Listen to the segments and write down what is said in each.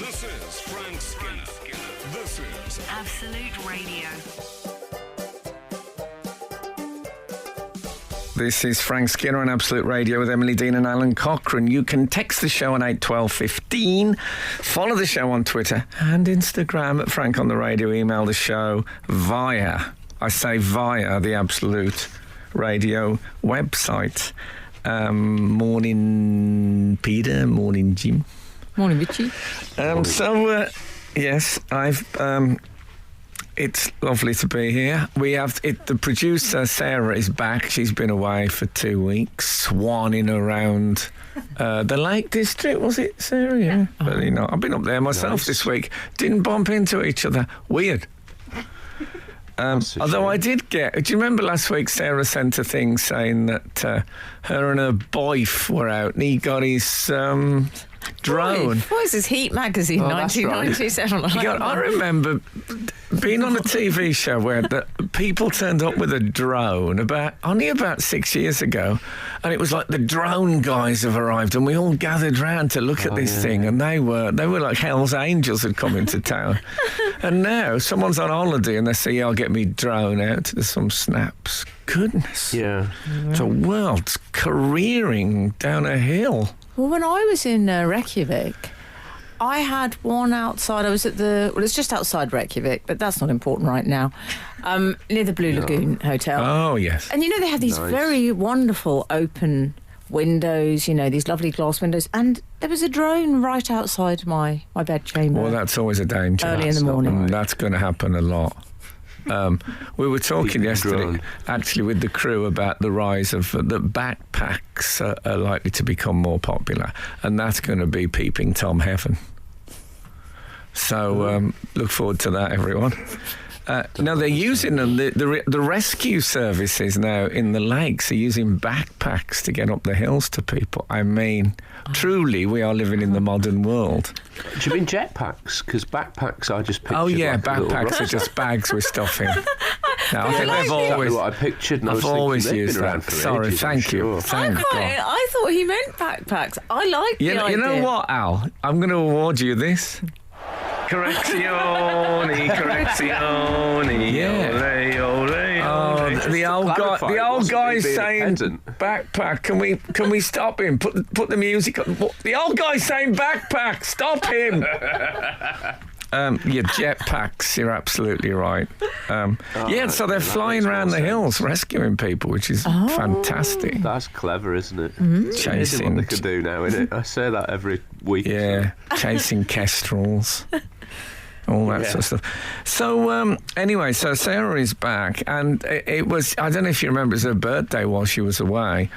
This is Frank Skinner. This is Absolute Radio. This is Frank Skinner on Absolute Radio with Emily Dean and Alan Cochrane. You can text the show on 81215, follow the show on Twitter and Instagram at Frank on the Radio. Email the show via the Absolute Radio website. Morning, Peter. Morning, Jim. Morning, Richie. Yes, it's lovely to be here. We have the producer Sarah is back. She's been away for 2 weeks, swanning around the Lake District. Was it, Sarah? Yeah, really not. I've been up there myself this week. Didn't bump into each other. Weird. Although I did get... Do you remember last week Sarah sent a thing saying that her and her boyf were out and he got his drone? What is this, Heat Magazine, 1997? Right. I remember being on a TV show where the people turned up with a drone only about 6 years ago, and it was like the drone guys have arrived and we all gathered round to look at this thing, and they were like Hell's Angels had come into town. And now someone's on holiday and they say, I'll get me drone out. There's some snaps. Goodness. Yeah. The world's careering down a hill. Well, when I was in Reykjavik, I had one outside. I was at it's just outside Reykjavik, but that's not important right now, near the Blue Lagoon Hotel. Oh, yes. And, they have these very wonderful open windows, these lovely glass windows, and there was a drone right outside my bedchamber. Well, that's always a danger. Early in the morning. Right. That's going to happen a lot. We were talking yesterday, actually, with the crew about the rise of the backpacks are likely to become more popular, and that's going to be peeping Tom heaven. So look forward to that, everyone. Now they're using them. The rescue services now in the lakes are using backpacks to get up the hills to people. I mean, truly, we are living in the modern world. Do you mean jetpacks? Because backpacks, I just pictured. Oh yeah, like backpacks are just bags with stuff in. No, I think that's they've always. What I pictured. And I've always used that. Sorry, ages, thank you. Sure. Thank God. I thought he meant backpacks. I like the idea. You know what, Al? I'm going to award you this. Correzione. Yeah. The old guy's saying backpack. Can we stop him? Put the music on. The old guy's saying backpack. Stop him. Jetpacks. You're absolutely right. So they're flying around the hills rescuing people, which is fantastic. That's clever, isn't it? Chasing what they could do now, isn't it? I say that every week. Yeah, chasing kestrels. All that sort of stuff. So, anyway, so Sarah is back, and it was, I don't know if you remember, it was her birthday while she was away,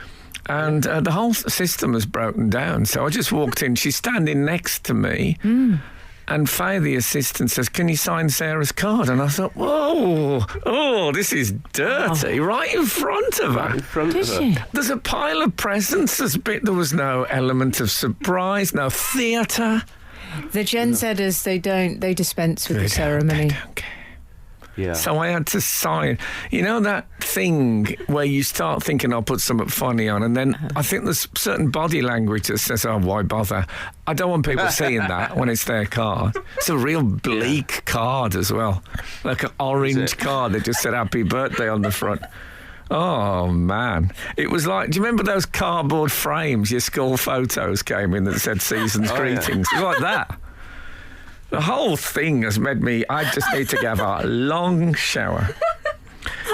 and the whole system has broken down. So I just walked in, she's standing next to me, and Faye, the assistant, says, can you sign Sarah's card? And I thought, whoa, this is dirty, right in front of her. There's a pile of presents, there was no element of surprise, no theatre. The Gen Zers, they dispense with the ceremony. They don't care. Yeah. So I had to sign. You know that thing where you start thinking I'll put something funny on, and then I think there's certain body language that says, oh, why bother? I don't want people seeing that when it's their card. It's a real bleak card as well. Like an orange card that just said happy birthday on the front. Oh, man. It was like, do you remember those cardboard frames your school photos came in that said season's greetings? It was like that. The whole thing has made me, I just need to have a long shower.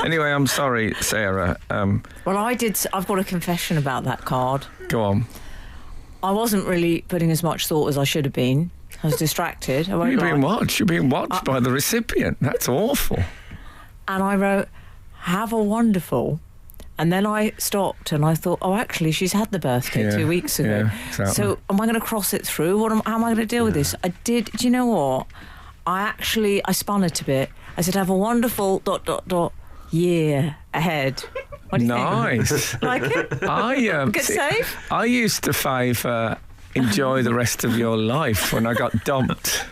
Anyway, I'm sorry, Sarah. Well, I've got a confession about that card. Go on. I wasn't really putting as much thought as I should have been. I was distracted. You're being watched. You're being watched by the recipient. That's awful. And I wrote, have a wonderful. And then I stopped and I thought, oh, actually, she's had the birthday 2 weeks ago. Yeah, exactly. So am I going to cross it through? How am I going to deal with this? I did. Do you know what? I spun it a bit. I said, have a wonderful ... year ahead. What do you think? Like it? Good save? I used to favour enjoy the rest of your life when I got dumped.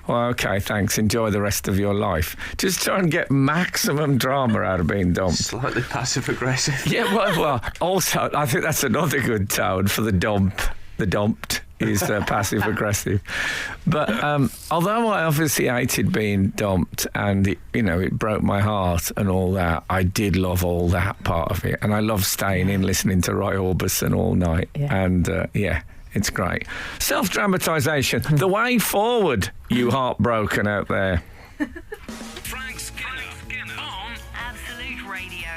Well, okay, thanks. Enjoy the rest of your life. Just try and get maximum drama out of being dumped. Slightly passive-aggressive. Yeah, well, also, I think that's another good tone for the dumped. is passive aggressive. But although I obviously hated being dumped and it broke my heart and all that, I did love all that part of it, and I love staying in listening to Roy Orbison all night. And it's great. Self-dramatisation, the way forward, you heartbroken out there. Frank Skinner on Absolute Radio.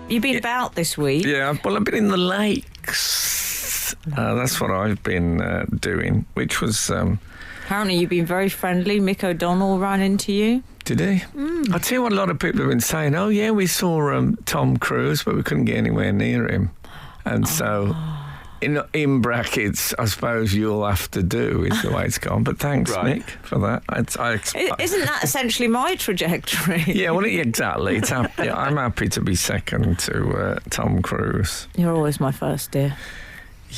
You've been about this week. Yeah, well, I've been in the lakes. That's what I've been doing, which was... Apparently you've been very friendly. Mick O'Donnell ran into you. Did he? I tell you what, a lot of people have been saying, oh, yeah, we saw Tom Cruise, but we couldn't get anywhere near him. And so... In brackets, I suppose you'll have to do is the way it's gone. But thanks, Right. Nick, for that. Isn't that essentially my trajectory? Yeah, well, exactly. I'm happy to be second to Tom Cruise. You're always my first, dear.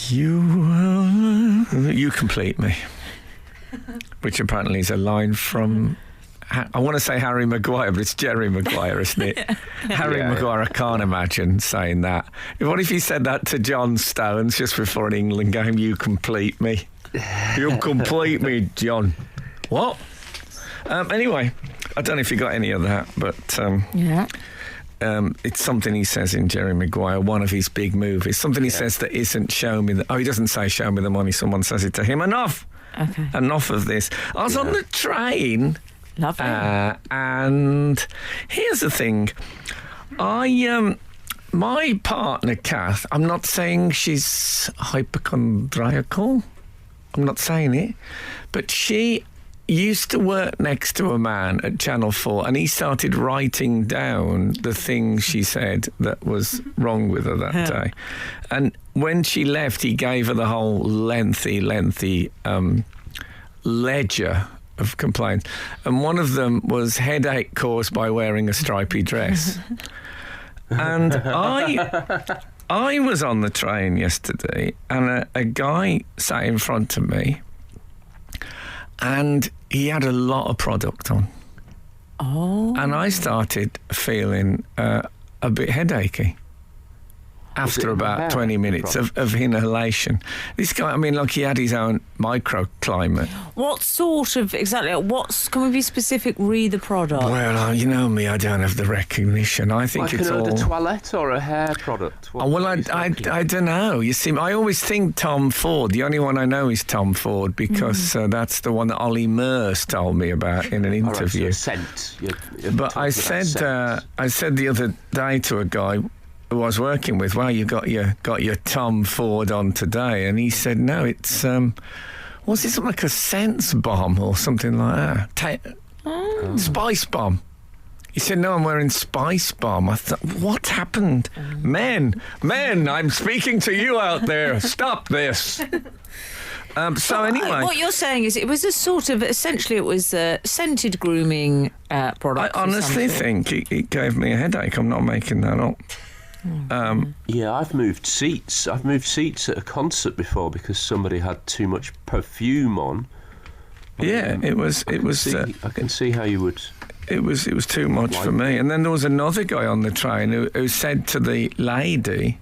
You complete me. Which apparently is a line from... I want to say Harry Maguire, but it's Jerry Maguire, isn't it? Harry Maguire, I can't imagine saying that. What if he said that to John Stones just before an England game? You complete me. You complete me, John. What? Anyway, I don't know if you got any of that, but it's something he says in Jerry Maguire, one of his big movies. Something he says that isn't show me... he doesn't say show me the money. Someone says it to him. Enough. Okay. Enough of this. I was on the train... Lovely. And here's the thing. My partner, Kath, I'm not saying she's hypochondriacal. I'm not saying it. But she used to work next to a man at Channel 4, and he started writing down the things she said that was wrong with her that day. And when she left, he gave her the whole lengthy ledger of complaints, and one of them was headache caused by wearing a stripy dress. And I was on the train yesterday, and a guy sat in front of me, and he had a lot of product on. And I started feeling a bit headachy after about 20 minutes of inhalation. This guy, he had his own microclimate. What sort of, exactly, can we be specific, read the product? Well, you know me, I don't have the recognition. I think Like it's an eau all... de toilette or a hair product? I don't know. You see, I always think Tom Ford. The only one I know is Tom Ford because that's the one that Ollie Murs told me about in an interview. Right, so scent. But I said the other day to a guy who I was working with, well, you got your Tom Ford on today, and he said, no, it's was it something like a sense bomb or something like that? Spice bomb. He said, no, I'm wearing Spice Bomb. I thought, what happened? Men, I'm speaking to you out there. Stop this. So anyway... What you're saying is it was a sort of... Essentially, it was a scented grooming product. I honestly think it gave me a headache. I'm not making that up. I've moved seats. I've moved seats at a concert before because somebody had too much perfume on. Yeah, it was. I can see how you would. It was too much for me. And then there was another guy on the train who said to the lady,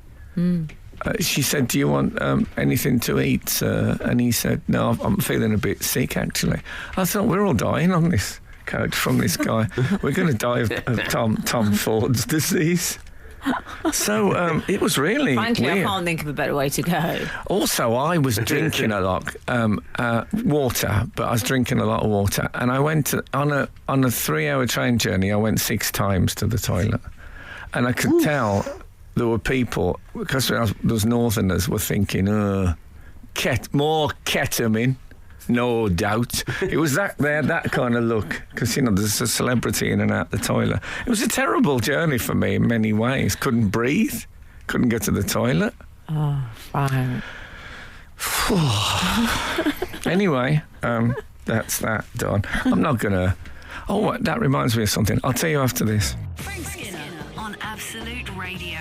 she said, "Do you want anything to eat, sir?" And he said, "No, I'm feeling a bit sick, actually." I thought, we're all dying on this coach from this guy. We're going to die of Tom Ford's disease. So it was really Frankly, weird. I can't think of a better way to go. Also, I was drinking a lot water, but I was drinking a lot of water, and I went on a 3-hour train journey. I went 6 times to the toilet, and I could tell there were people, because those Northerners were thinking, more ketamine. No doubt. It was that kind of look, because, there's a celebrity in and out the toilet. It was a terrible journey for me in many ways. Couldn't breathe, couldn't go to the toilet. Oh, fine. Anyway, that's that done. I'm not going to... Oh, that reminds me of something. I'll tell you after this. Frank Skinner on Absolute Radio.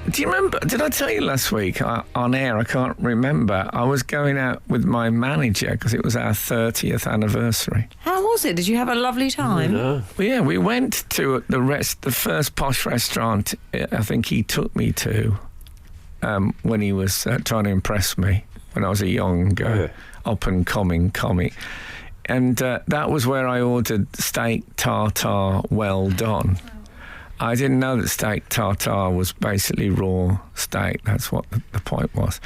Do you remember, did I tell you last week on air, I can't remember, I was going out with my manager because it was our 30th anniversary. How was it? Did you have a lovely time? No. Well, yeah, we went to the first posh restaurant I think he took me to. when he was trying to impress me when I was a young up-and-coming comic. And that was where I ordered steak tartare well done. I didn't know that steak tartare was basically raw steak. That's what the point was.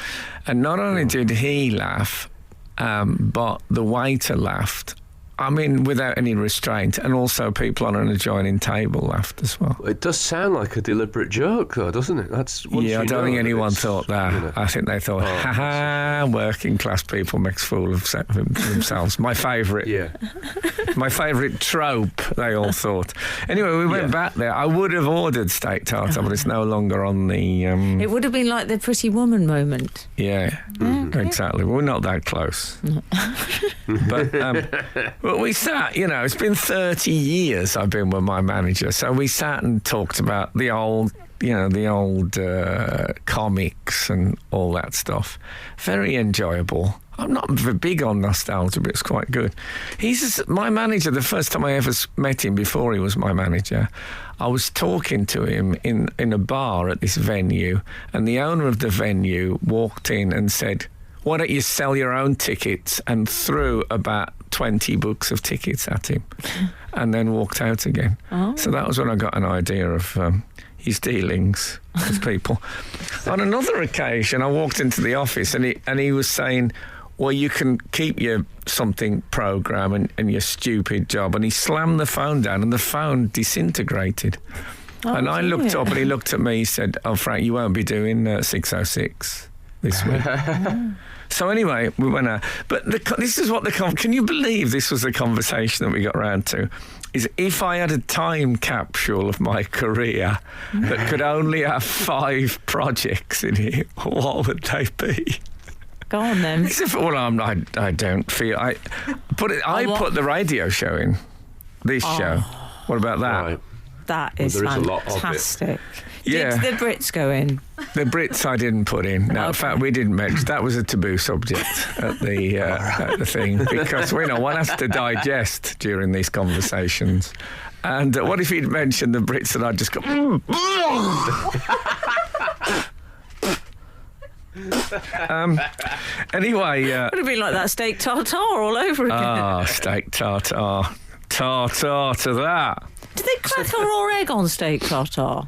And not only did he laugh, but the waiter laughed. I mean, without any restraint, and also people on an adjoining table laughed as well. It does sound like a deliberate joke, though, doesn't it? That's I don't think anyone thought that. I think they thought, working class people makes fool of themselves. My favourite, my favourite trope. They all thought. Anyway, we went back there. I would have ordered steak tartare, but it's no longer on the. It would have been like the Pretty Woman moment. Yeah, exactly. We're not that close, but. Well, we sat, it's been 30 years I've been with my manager, so we sat and talked about the old comics and all that stuff. Very enjoyable. I'm not very big on nostalgia, but it's quite good. He's my manager. The first time I ever met him before he was my manager, I was talking to him in a bar at this venue, and the owner of the venue walked in and said, "Why don't you sell your own tickets?" and threw about 20 books of tickets at him and then walked out again. Oh. So that was when I got an idea of his dealings with people. On another occasion, I walked into the office and he was saying, "Well, you can keep your something program and your stupid job." And he slammed the phone down and the phone disintegrated. Oh, and I looked up and he looked at me, he said, "Oh, Frank, you won't be doing 606 this week." So anyway, we went out. But this is what can you believe this was the conversation that we got round to? Is if I had a time capsule of my career that could only have 5 projects in it, what would they be? Go on then. I don't feel... I put the radio show in. This show. What about that? Right. That is fantastic. Yeah. Did the Brits go in? The Brits I didn't put in. No, in fact, we didn't mention. That was a taboo subject at the thing, because one has to digest during these conversations. And what if he'd mentioned the Brits and I'd just go... Anyway... it would have been like that steak tartare all over again. Steak tartare. Tartare to that. Did they crack a raw egg on steak tartare?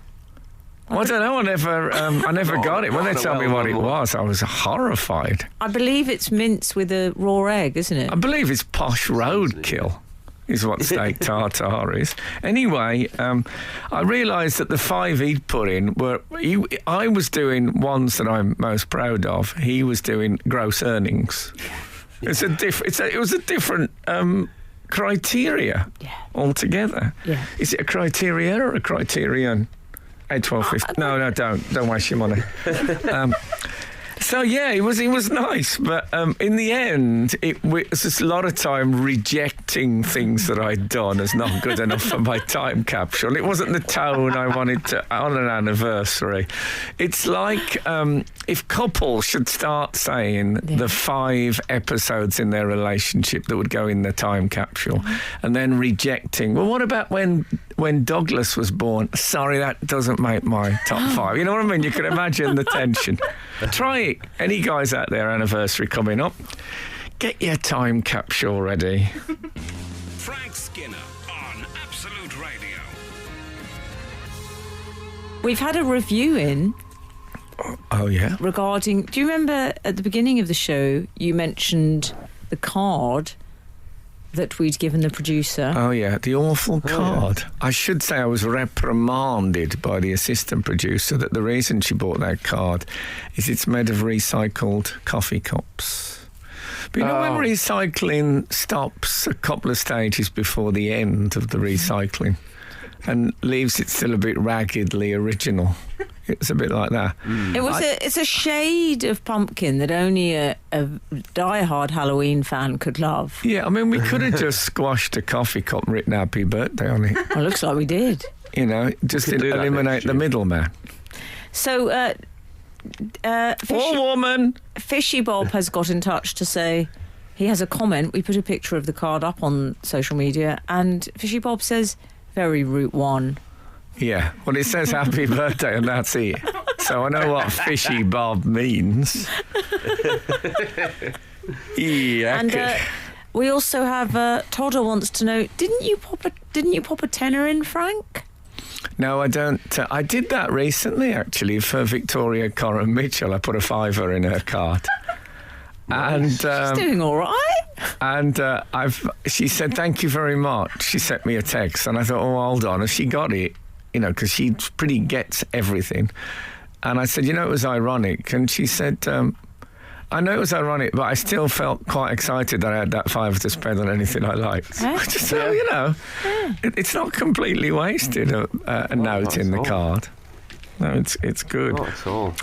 Well, I don't know. I never got it. When they told me what it was, I was horrified. I believe it's mince with a raw egg, isn't it? I believe it's posh roadkill, is what steak tartare is. Anyway, I realised that the 5 he'd put in were... I was doing ones that I'm most proud of. He was doing gross earnings. Yeah. It was a different... criteria altogether. Yeah. Is it a criteria or a criterion? 8-12-15. No, don't waste your money. So yeah, it was nice, but in the end, it was just a lot of time rejecting things that I'd done as not good enough for my time capsule. It wasn't the tone I wanted to on an anniversary. It's like if couples should start saying the 5 episodes in their relationship that would go in the time capsule, and then rejecting. Well, what about when Douglas was born? Sorry, that doesn't make my top 5. You know what I mean? You can imagine the tension. Try it. Any guys out there, anniversary coming up, get your time capsule ready. Frank Skinner on Absolute Radio. We've had a review in. Oh, yeah? Regarding... Do you remember at the beginning of the show, you mentioned the card that we'd given the producer? Oh, yeah, the awful card. Yeah. I should say I was reprimanded by the assistant producer that the reason she bought that card is it's made of recycled coffee cups. But you know when recycling stops a couple of stages before the end of the recycling and leaves it still a bit raggedly original? It's a bit like that. It's a shade of pumpkin that only a die-hard Halloween fan could love. Yeah, I mean, we could have just squashed a coffee cup and written happy birthday on it. Well, looks like we did. Just eliminate the middleman. So, woman! Fishy Bob has got in touch to say he has a comment. We put a picture of the card up on social media, and Fishy Bob says, very Route 1. Yeah, well, it says happy birthday and that's it. so I know what fishy Bob means. Yeah. And we also have Todder wants to know, didn't you pop a tenner in, Frank? No, I don't. I did that recently, actually, for Victoria Coram Mitchell. I put a £5 in her card. And She's doing all right. And she said, thank you very much. She sent me a text, and I thought, oh, hold on. Has she got it? You know, because she pretty gets everything. And I said, you know, it was ironic. And she said, I know it was ironic, but I still felt quite excited that I had that £5 to spend on anything I liked. So, you know, it's not completely wasted, a note in the card. No, it's good. Not at all.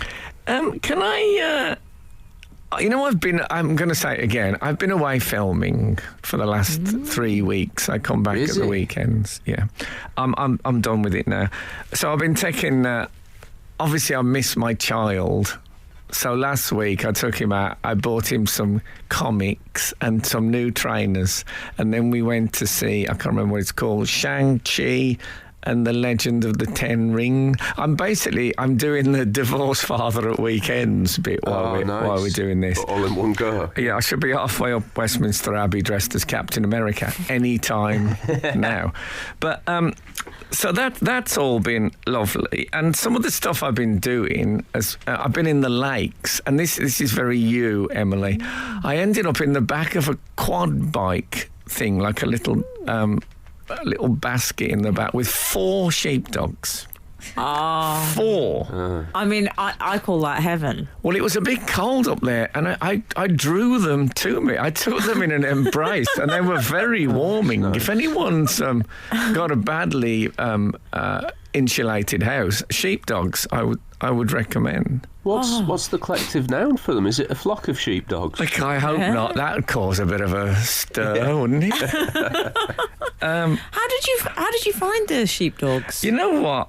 Can I... you know, I'm going to say it again, I've been away filming for the last 3 weeks. I come back at the weekends. Yeah. I'm done with it now. So I've been taking... obviously, I miss my child. So last week I took him out, I bought him some comics and some new trainers, and then we went to see, I can't remember what it's called, Shang-Chi and the Legend of the Ten Ring. I'm doing the divorce father at weekends bit while we're doing this. All in one go. Yeah, I should be halfway up Westminster Abbey dressed as Captain America any time now. But so that's all been lovely. And some of the stuff I've been doing, I've been in the lakes, and this is very you, Emily. I ended up in the back of a quad bike thing, like a little basket in the back with 4 sheepdogs. Oh. 4. I mean, I call that heaven. Well, it was a bit cold up there, and I drew them to me. I took them in an embrace, and they were very warming. Nice. If anyone's got a badly insulated house, sheepdogs, I would recommend. What's the collective noun for them? Is it a flock of sheepdogs? Like, I hope not. That would cause a bit of a stir, wouldn't it? How did you find the sheepdogs? You know what?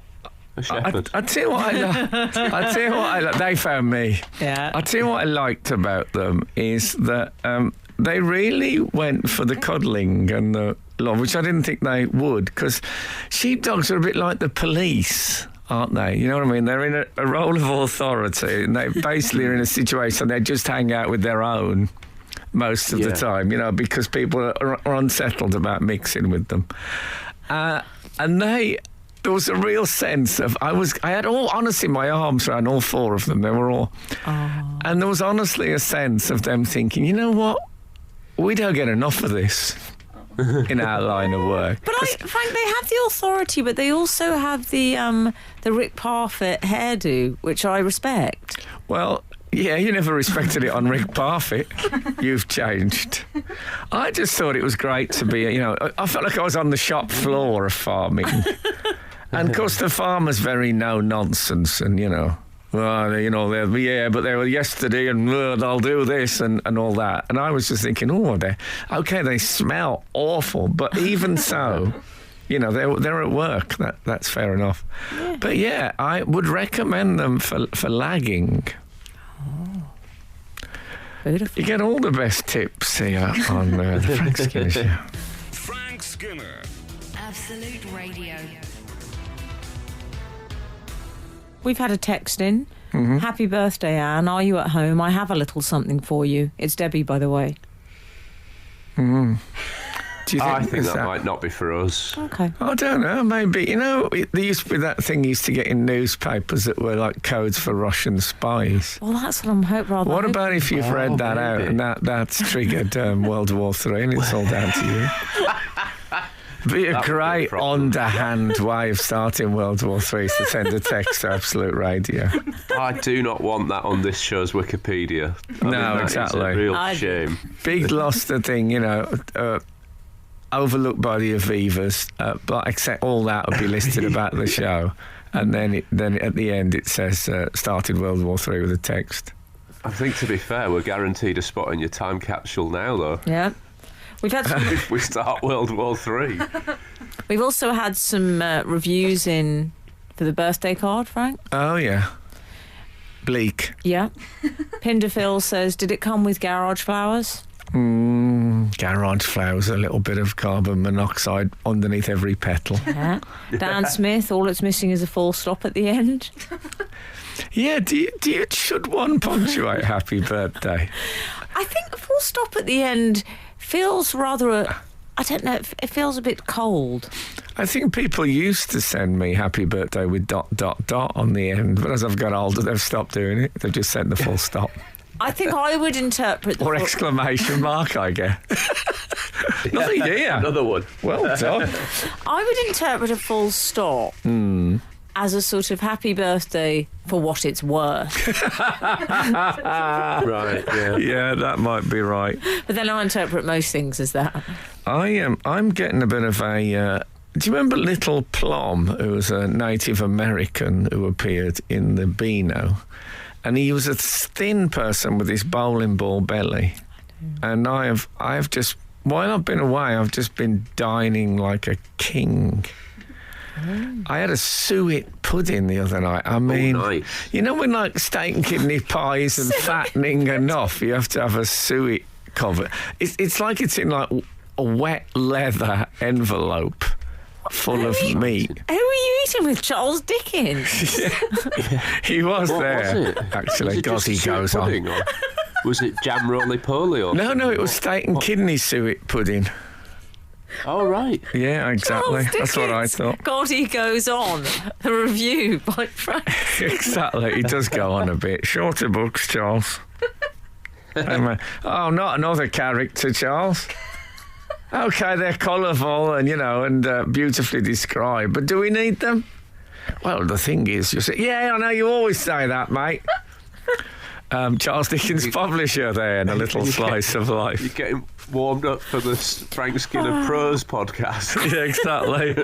A shepherd. I tell you what I like. They found me. Yeah. I tell you what I liked about them is that they really went for the cuddling and the love, which I didn't think they would, because sheepdogs are a bit like the police, aren't they? You know what I mean? They're in a role of authority, and they basically are in a situation they just hang out with their own most of the time, you know, because people are unsettled about mixing with them. And there was a real sense of, I had honestly my arms around all 4 of them. They were all, and there was honestly a sense of them thinking, you know what, we don't get enough of this in our line of work. But Frank, they have the authority, but they also have the Rick Parfitt hairdo, which I respect. Well, yeah, you never respected it on Rick Parfitt. You've changed. I just thought it was great to be, you know, I felt like I was on the shop floor of farming. And of course the farmer's very no-nonsense, and, you know, well, you know, but they were yesterday, and they'll do this and all that. And I was just thinking, they smell awful, but even so, you know, they're at work. That's fair enough. Yeah. But yeah, I would recommend them for lagging. Beautiful. You get all the best tips here on the Frank Skinner Show. Frank Skinner. Absolute Radio. We've had a text in. Mm-hmm. Happy birthday, Anne. Are you at home? I have a little something for you. It's Debbie, by the way. Mm. Do you think I think that might not be for us. Okay. I don't know, maybe. You know, there used to be that thing you used to get in newspapers that were like codes for Russian spies. Well, that's what I'm hoping. What about if you've read that out and that's triggered World War III, and it's all down to you? Be a great underhand way of starting World War III to send a text to Absolute Radio. I do not want that on this show's Wikipedia. No, exactly. It's a real shame. Big Gloucester thing, you know, overlooked by the Avivas, but except all that would be listed about the show, and then at the end it says started World War III with a text. I think, to be fair, we're guaranteed a spot in your time capsule now, though. Yeah. We've had some if we start World War III. We've also had some reviews in for the birthday card, Frank. Oh, yeah. Bleak. Yeah. Pinderfield says, did it come with garage flowers? Garage flowers, a little bit of carbon monoxide underneath every petal. Yeah. Dan Smith, all it's missing is a full stop at the end. Yeah, should one punctuate happy birthday? I think a full stop at the end feels rather, I don't know, it feels a bit cold. I think people used to send me happy birthday with ... on the end, but as I've got older, they've stopped doing it. They've just sent the full stop. I think I would interpret the or exclamation mark, I guess. Nothing here. Another one. Well done. I would interpret a full stop as a sort of happy birthday for what it's worth. Right, yeah. Yeah, that might be right. But then I interpret most things as that. I'm getting a bit of a... do you remember Little Plum, who was a Native American who appeared in the Beano? And he was a thin person with his bowling ball belly. And I have just, while I've been away, I've just been dining like a king. I had a suet pudding the other night. I mean, nice. You know when like steak and kidney pies and fattening enough, you have to have a suet cover. It's like it's in like a wet leather envelope full of meat. Who were you eating with? Charles Dickens? He was What there. was it? Actually, was it God, he just goes suet on. pudding, or was it jam roly-poly? Or No, it was steak and kidney suet pudding. Oh, right. Yeah, exactly. Charles That's what I Dickens. thought. God, he goes on. The review by Frank. Exactly. He does go on a bit. Shorter books, Charles. Oh, not another character, Charles. Okay, they're colourful and, and beautifully described, but do we need them? Well, the thing is, you say, yeah, I know you always say that, mate. Charles Dickens' publisher there in A Little Slice of Life. You're getting warmed up for the Frank Skinner Prose podcast. Yeah, exactly.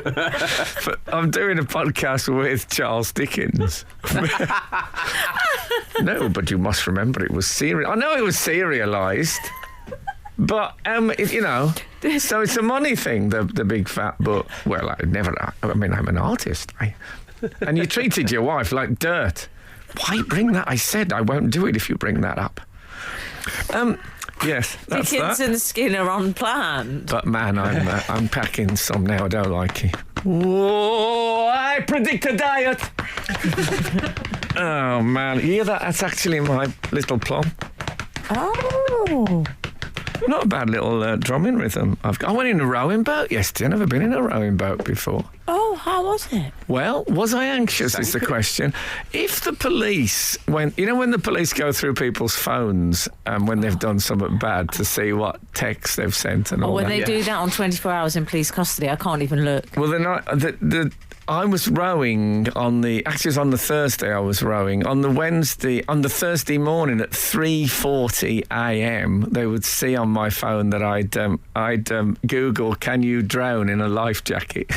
But I'm doing a podcast with Charles Dickens. No, but you must remember it was serial. I know it was serialised. But, so it's a money thing, the big fat book. Well, I'm an artist. And you treated your wife like dirt. Why bring that? I said I won't do it if you bring that up. Yes, that's Dickens that. and Skinner unplanned. But, man, I'm packing some now. I don't like it. Whoa, I predict a diet. Oh, man. You hear that? That's actually my Little Plum. Oh. Not a bad little drumming rhythm. I went in a rowing boat yesterday. I've never been in a rowing boat before. Oh, how was it? Well, was I anxious is the question. If the police went... when the police go through people's phones when they've done something bad to see what texts they've sent and all When that. they do that on 24 Hours in Police Custody, I can't even look. Well, I was rowing on the Thursday I was rowing. On the Thursday morning at 3:40 a.m. they would see on my phone that I'd Google, can you drown in a life jacket?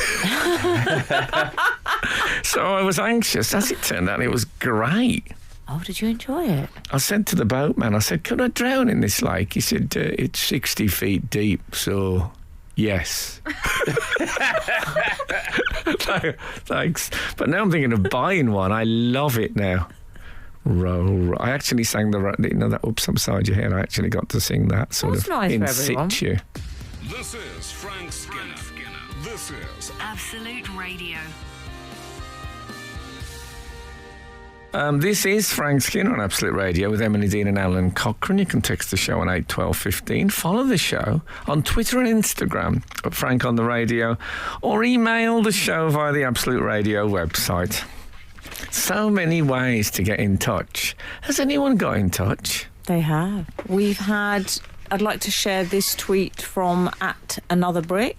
So I was anxious. As it turned out, it was great. Oh, did you enjoy it? I said to the boatman, could I drown in this lake? He said, it's 60 feet deep, so... Yes. Thanks. But now I'm thinking of buying one. I love it now. Row. I actually sang that Oops, Upside Your Head. I actually got to sing that sort That's of nice in for everyone. situ. This is Frank Skinner. This is Absolute Radio. This is Frank Skinner on Absolute Radio with Emily Dean and Alan Cochrane. You can text the show on 81215. Follow the show on Twitter and Instagram at Frank on the Radio, or email the show via the Absolute Radio website. So many ways to get in touch. Has anyone got in touch? They have. I'd like to share this tweet from @AnotherBrick.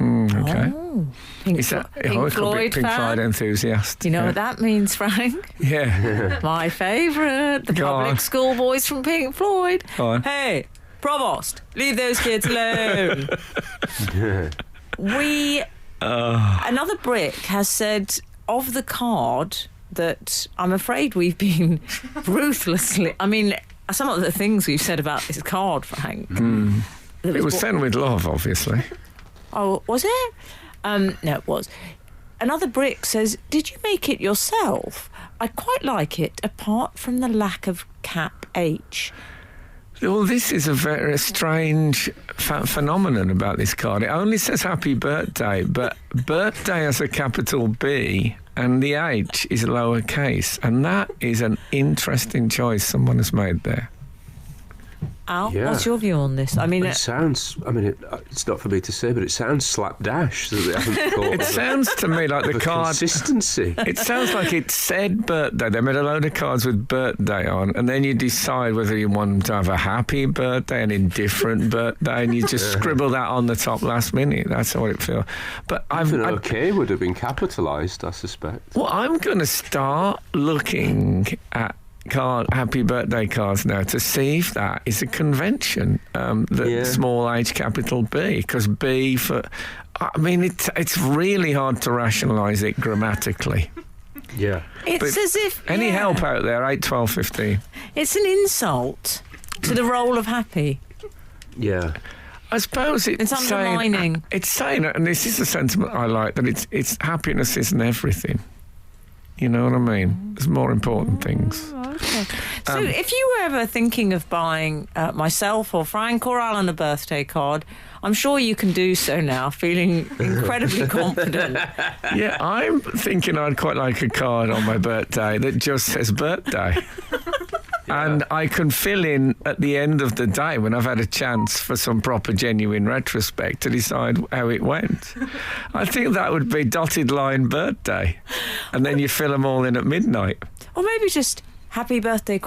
Okay. Oh, Pink Floyd Pink fan. Floyd enthusiast. Do you know what that means, Frank? Yeah. My favourite, the Go public on. school boys from Pink Floyd. Go on. Hey, Provost, leave those kids alone. Another Brick has said of the card that I'm afraid we've been ruthlessly... I mean, some of the things we've said about this card, Frank. It was sent with love, obviously. Oh, was it? No, it was. Another Brick says, did you make it yourself? I quite like it, apart from the lack of cap H. Well, this is a very strange phenomenon about this card. It only says happy birthday, but birthday has a capital B and the H is lowercase. And that is an interesting choice someone has made there. Al, Yeah. what's your view on this? I mean, It sounds. I mean, it's not for me to say, but it sounds slapdash. So they haven't thought It of sounds to me like the a card. consistency. It sounds like it said birthday. They made a load of cards with birthday on, and then you decide whether you want them to have a happy birthday, an indifferent birthday, and you just scribble that on the top last minute. That's what it feels. But Even OK would have been capitalised, I suspect. Well, I'm going to start looking at happy birthday cards now to see if that is a convention, small h, capital B, because B for... I mean, it's really hard to rationalise it grammatically. Yeah. it's as if... Any help out there, 8, 12, 15? It's an insult to the role of happy. Yeah. I suppose It's undermining. It's saying, and this is the sentiment I like, that it's happiness isn't everything. You know what I mean? There's more important things. Okay. So if you were ever thinking of buying myself or Frank or Alan a birthday card, I'm sure you can do so now, feeling incredibly confident. Yeah, I'm thinking I'd quite like a card on my birthday that just says birthday. And I can fill in at the end of the day when I've had a chance for some proper genuine retrospect to decide how it went. I think that would be dotted line birthday. And then you fill them all in at midnight. Or maybe just happy birthday ?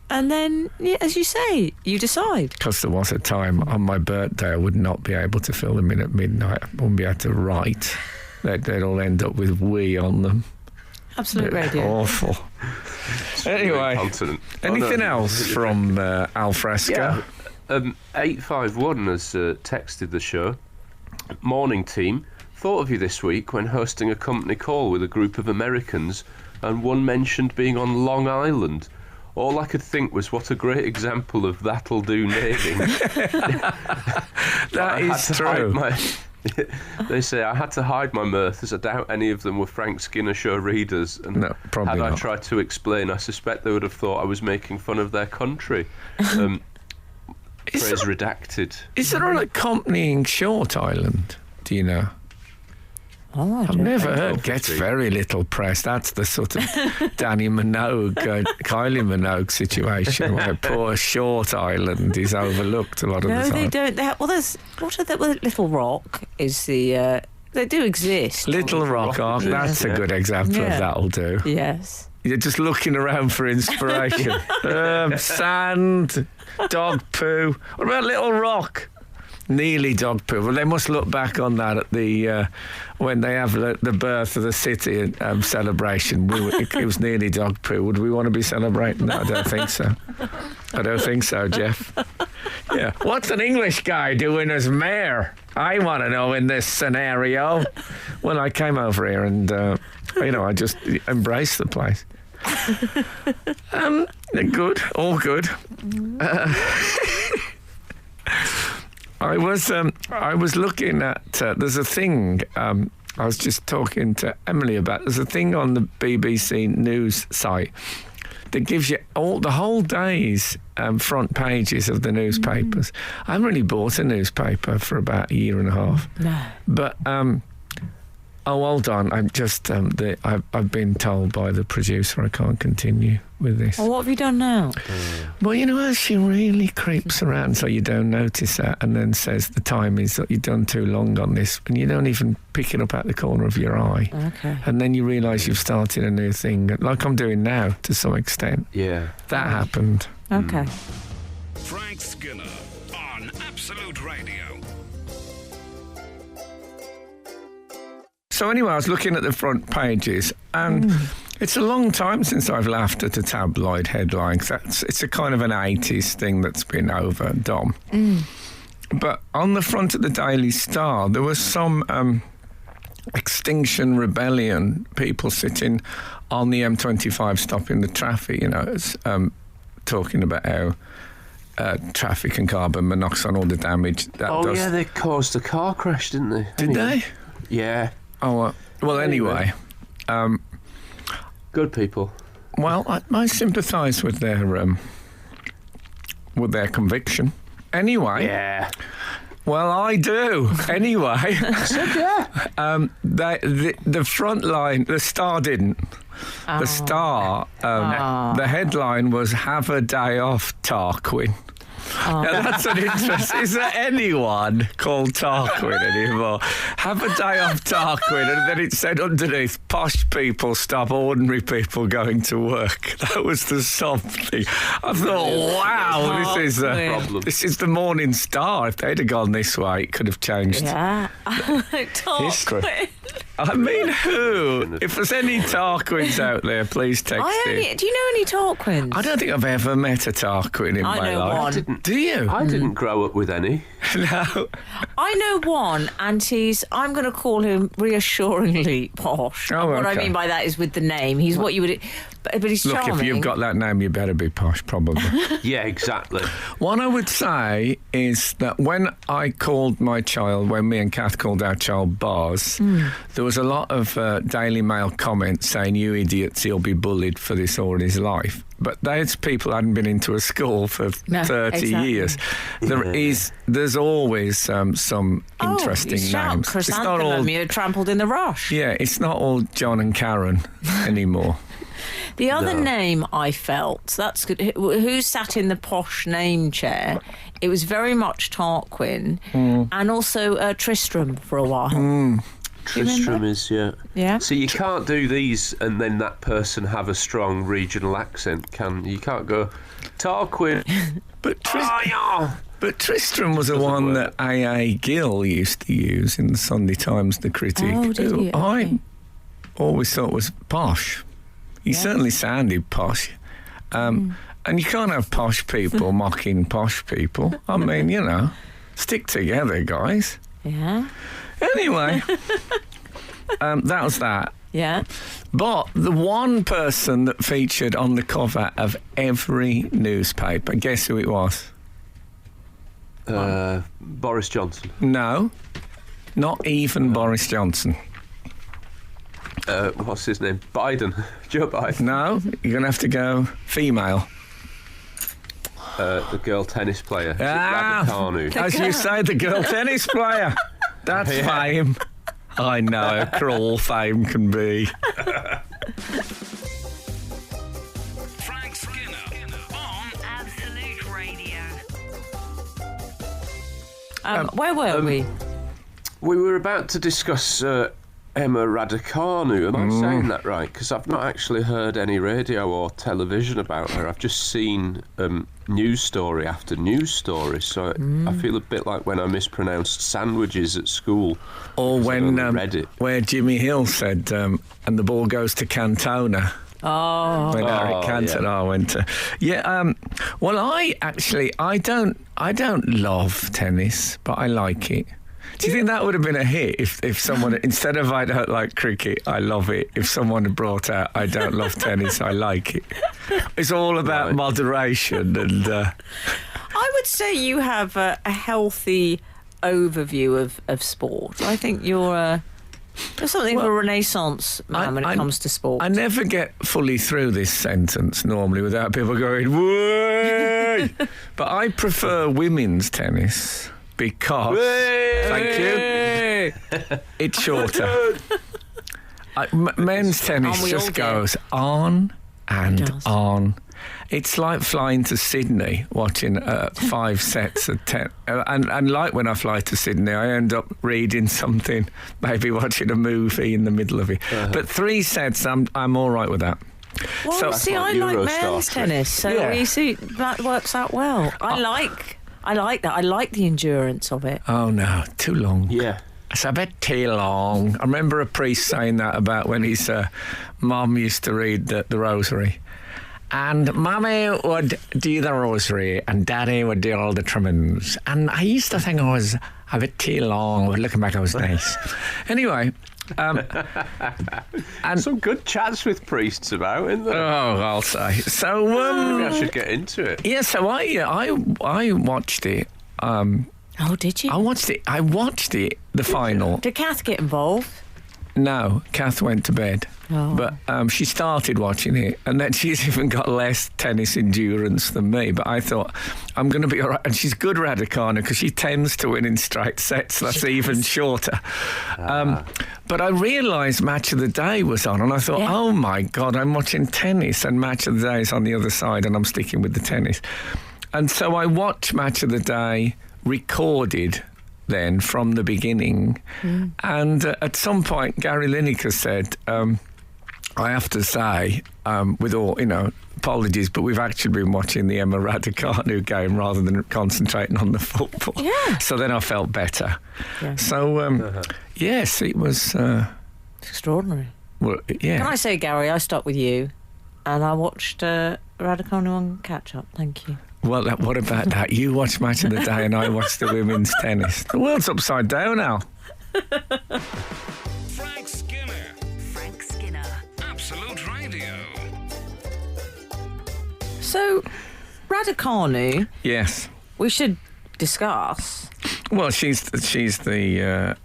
And then, as you say, you decide. Because there was a time on my birthday I would not be able to fill them in at midnight. I wouldn't be able to write. They'd all end up with "we" on them. Absolute radio. Awful. Anyway, anything else from Al Fresco? Yeah. 851 has texted the show. Morning team. Thought of you this week when hosting a company call with a group of Americans, and one mentioned being on Long Island. All I could think was, what a great example of that'll do naming. That is true. They say I had to hide my mirth, as I doubt any of them were Frank Skinner show readers. And no, probably had not. I tried to explain, I suspect they would have thought I was making fun of their country. Phrase redacted. Is there an accompanying short island? Do you know? Oh, I've never heard. Gets very little press. That's the sort of Danny Minogue, Kylie Minogue situation where poor Short Island is overlooked a lot of the time. No, they don't. There's Little Rock is the. They do exist. Little Rock, that's a good example of that'll do. Yes. You're just looking around for inspiration. Sand, dog poo. What about Little Rock? Nearly dog poo. Well, they must look back on that at the when they have the birth of the city celebration. It was nearly dog poo. Would we want to be celebrating that? I don't think so. I don't think so, Jeff. Yeah. What's an English guy doing as mayor? I want to know in this scenario. Well, I came over here and I just embraced the place. Good, all good. I was looking at. There's a thing. I was just talking to Emily about. There's a thing on the BBC News site that gives you the whole day's front pages of the newspapers. I haven't really bought a newspaper for about a year and a half. No. But hold on. I'm just. I've been told by the producer I can't continue with this. Well, what have you done now? Well, as she really creeps around so you don't notice that, and then says the time is that you've done too long on this, and you don't even pick it up at the corner of your eye. Okay. And then you realise you've started a new thing, like I'm doing now to some extent. Yeah. That happened. Okay. Frank Skinner on Absolute Radio. So anyway, I was looking at the front pages, and it's a long time since I've laughed at a tabloid headline. It's a kind of an 80s thing that's been overdone. But on the front of the Daily Star, there was some Extinction Rebellion people sitting on the M25 stopping the traffic, talking about how traffic and carbon monoxide and all the damage that does. Yeah, they caused a car crash, didn't they? Did they? Yeah. Oh, well, anyway. Good people. Well, I sympathise with their conviction. Anyway, Well, I do. Anyway, the front line, the Star didn't. The Star, the headline was "Have a day off, Tarquin." Now, that's an interest. Is there anyone called Tarquin anymore? Have a day off, Tarquin, and then it said underneath, "Posh people stop ordinary people going to work." That was the something. I thought, wow, this is the Morning Star. If they'd have gone this way, it could have changed history. I mean, who? If there's any Tarquins out there, please text in. Do you know any Tarquins? I don't think I've ever met a Tarquin in my life. Do you? I didn't grow up with any. No. I know one, and I'm going to call him reassuringly posh. Oh, what I okay. mean by that is with the name. He's what you would... But he's Look, charming. if you've got that name, you better be posh, probably. Yeah, exactly. What I would say is that when me and Kath called our child Bars, there was a lot of Daily Mail comments saying, "You idiots, he'll be bullied for this all in his life." But those people hadn't been into a school for 30 years. There's always some interesting names. Chrysanthemum, you're trampled in the rush. Yeah, it's not all John and Karen anymore. The other name I felt, that's good, who sat in the posh name chair, it was very much Tarquin and also Tristram for a while. Tristram is, Yeah. So you can't do these and then that person have a strong regional accent, can you? You can't go, Tarquin. But Tristram was the one that A.A. Gill used to use in the Sunday Times, the critic. Oh, did he? I always thought was posh. He certainly sounded posh. And you can't have posh people mocking posh people. I mean, stick together, guys. Yeah. Anyway, that was that. Yeah. But the one person that featured on the cover of every newspaper, guess who it was? Boris Johnson. No, not even Boris Johnson. What's his name? Biden. Joe Biden. No, you're going to have to go female. The girl tennis player. Raducanu. As you say, the girl tennis player. That's fame. I know how cruel fame can be. Frank Skinner on Absolute Radio. Where were we? We were about to discuss Emma Raducanu. Am I saying that right? Because I've not actually heard any radio or television about her. I've just seen news story after news story. So I feel a bit like when I mispronounced sandwiches at school. Or when read it. where Jimmy Hill said, and the ball goes to Cantona. Oh. When Eric Cantona went to... Yeah, well, I don't love tennis, but I like it. Do you think that would have been a hit if someone, instead of "I don't like cricket, I love it," if someone had brought out "I don't love tennis, I like it"? It's all about moderation and... I would say you have a healthy overview of sport. I think you're something of a renaissance man when it comes to sport. I never get fully through this sentence normally without people going, "Whey!" But I prefer women's tennis. Because, thank you, it's shorter. Men's tennis just goes on and on. It's like flying to Sydney, watching 5 sets of 10. And like when I fly to Sydney, I end up reading something, maybe watching a movie in the middle of it. But 3 sets, I'm all right with that. Well, So- see, I like men's tennis, so you see, that works out well. I like that. I like the endurance of it. Oh, no, too long. Yeah. It's a bit too long. I remember a priest saying that about when his mum used to read the rosary. And Mummy would do the rosary and Daddy would do all the trimmings. And I used to think I was a bit too long, but looking back I was nice. Anyway... and some good chats with priests about, isn't there? Oh, I'll say. So maybe I should get into it. Yeah, so I watched it. Oh, did you? I watched it. The final. Did Kath get involved? No, Kath went to bed. But she started watching it, and then she's even got less tennis endurance than me. But I thought, I'm going to be all right. And she's good, Raducanu, because she tends to win in straight sets. That's even shorter. But I realised Match of the Day was on, and I thought, oh my God, I'm watching tennis, and Match of the Day is on the other side, and I'm sticking with the tennis. And so I watched Match of the Day recorded then from the beginning. And at some point, Gary Lineker said, I have to say, with all, apologies, but we've actually been watching the Emma Raducanu game rather than concentrating on the football. Yeah. So then I felt better. Yeah. So, yes, it was... It's extraordinary. Well, yeah. Can I say, Gary, I stuck with you and I watched Raducanu on catch-up. Thank you. Well, what about that? You watched Match of the Day and I watched the women's tennis. The world's upside down now. Frank Skinner. Frank Skinner. Absolute Radio. So, Raducanu, Yes. we should discuss. Well, she's the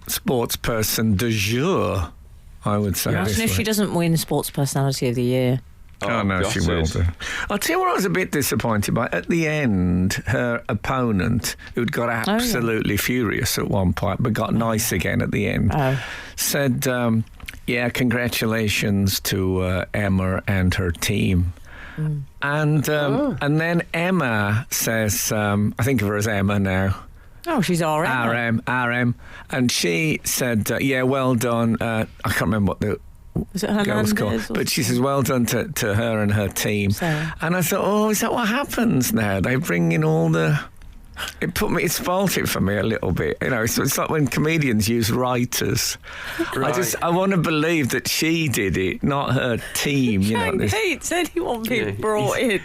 sports person du jour, I would say. Imagine if she doesn't win Sports Personality of the Year. Oh, no, she will do. I'll tell you what I was a bit disappointed by. At the end, her opponent, who'd got absolutely furious at one point, but got nice again at the end, said, congratulations to Emma and her team. And then Emma says, I think of her as Emma now. Oh, she's RM. RM. And she said, well done. I can't remember what the Was it Hernandez? called, but she says, well done to her and her team. Sarah. And I thought, is that what happens now? They bring in all the... It spoilt it for me a little bit. It's like when comedians use writers. Right. I want to believe that she did it, not her team. Frank hates anyone being brought in.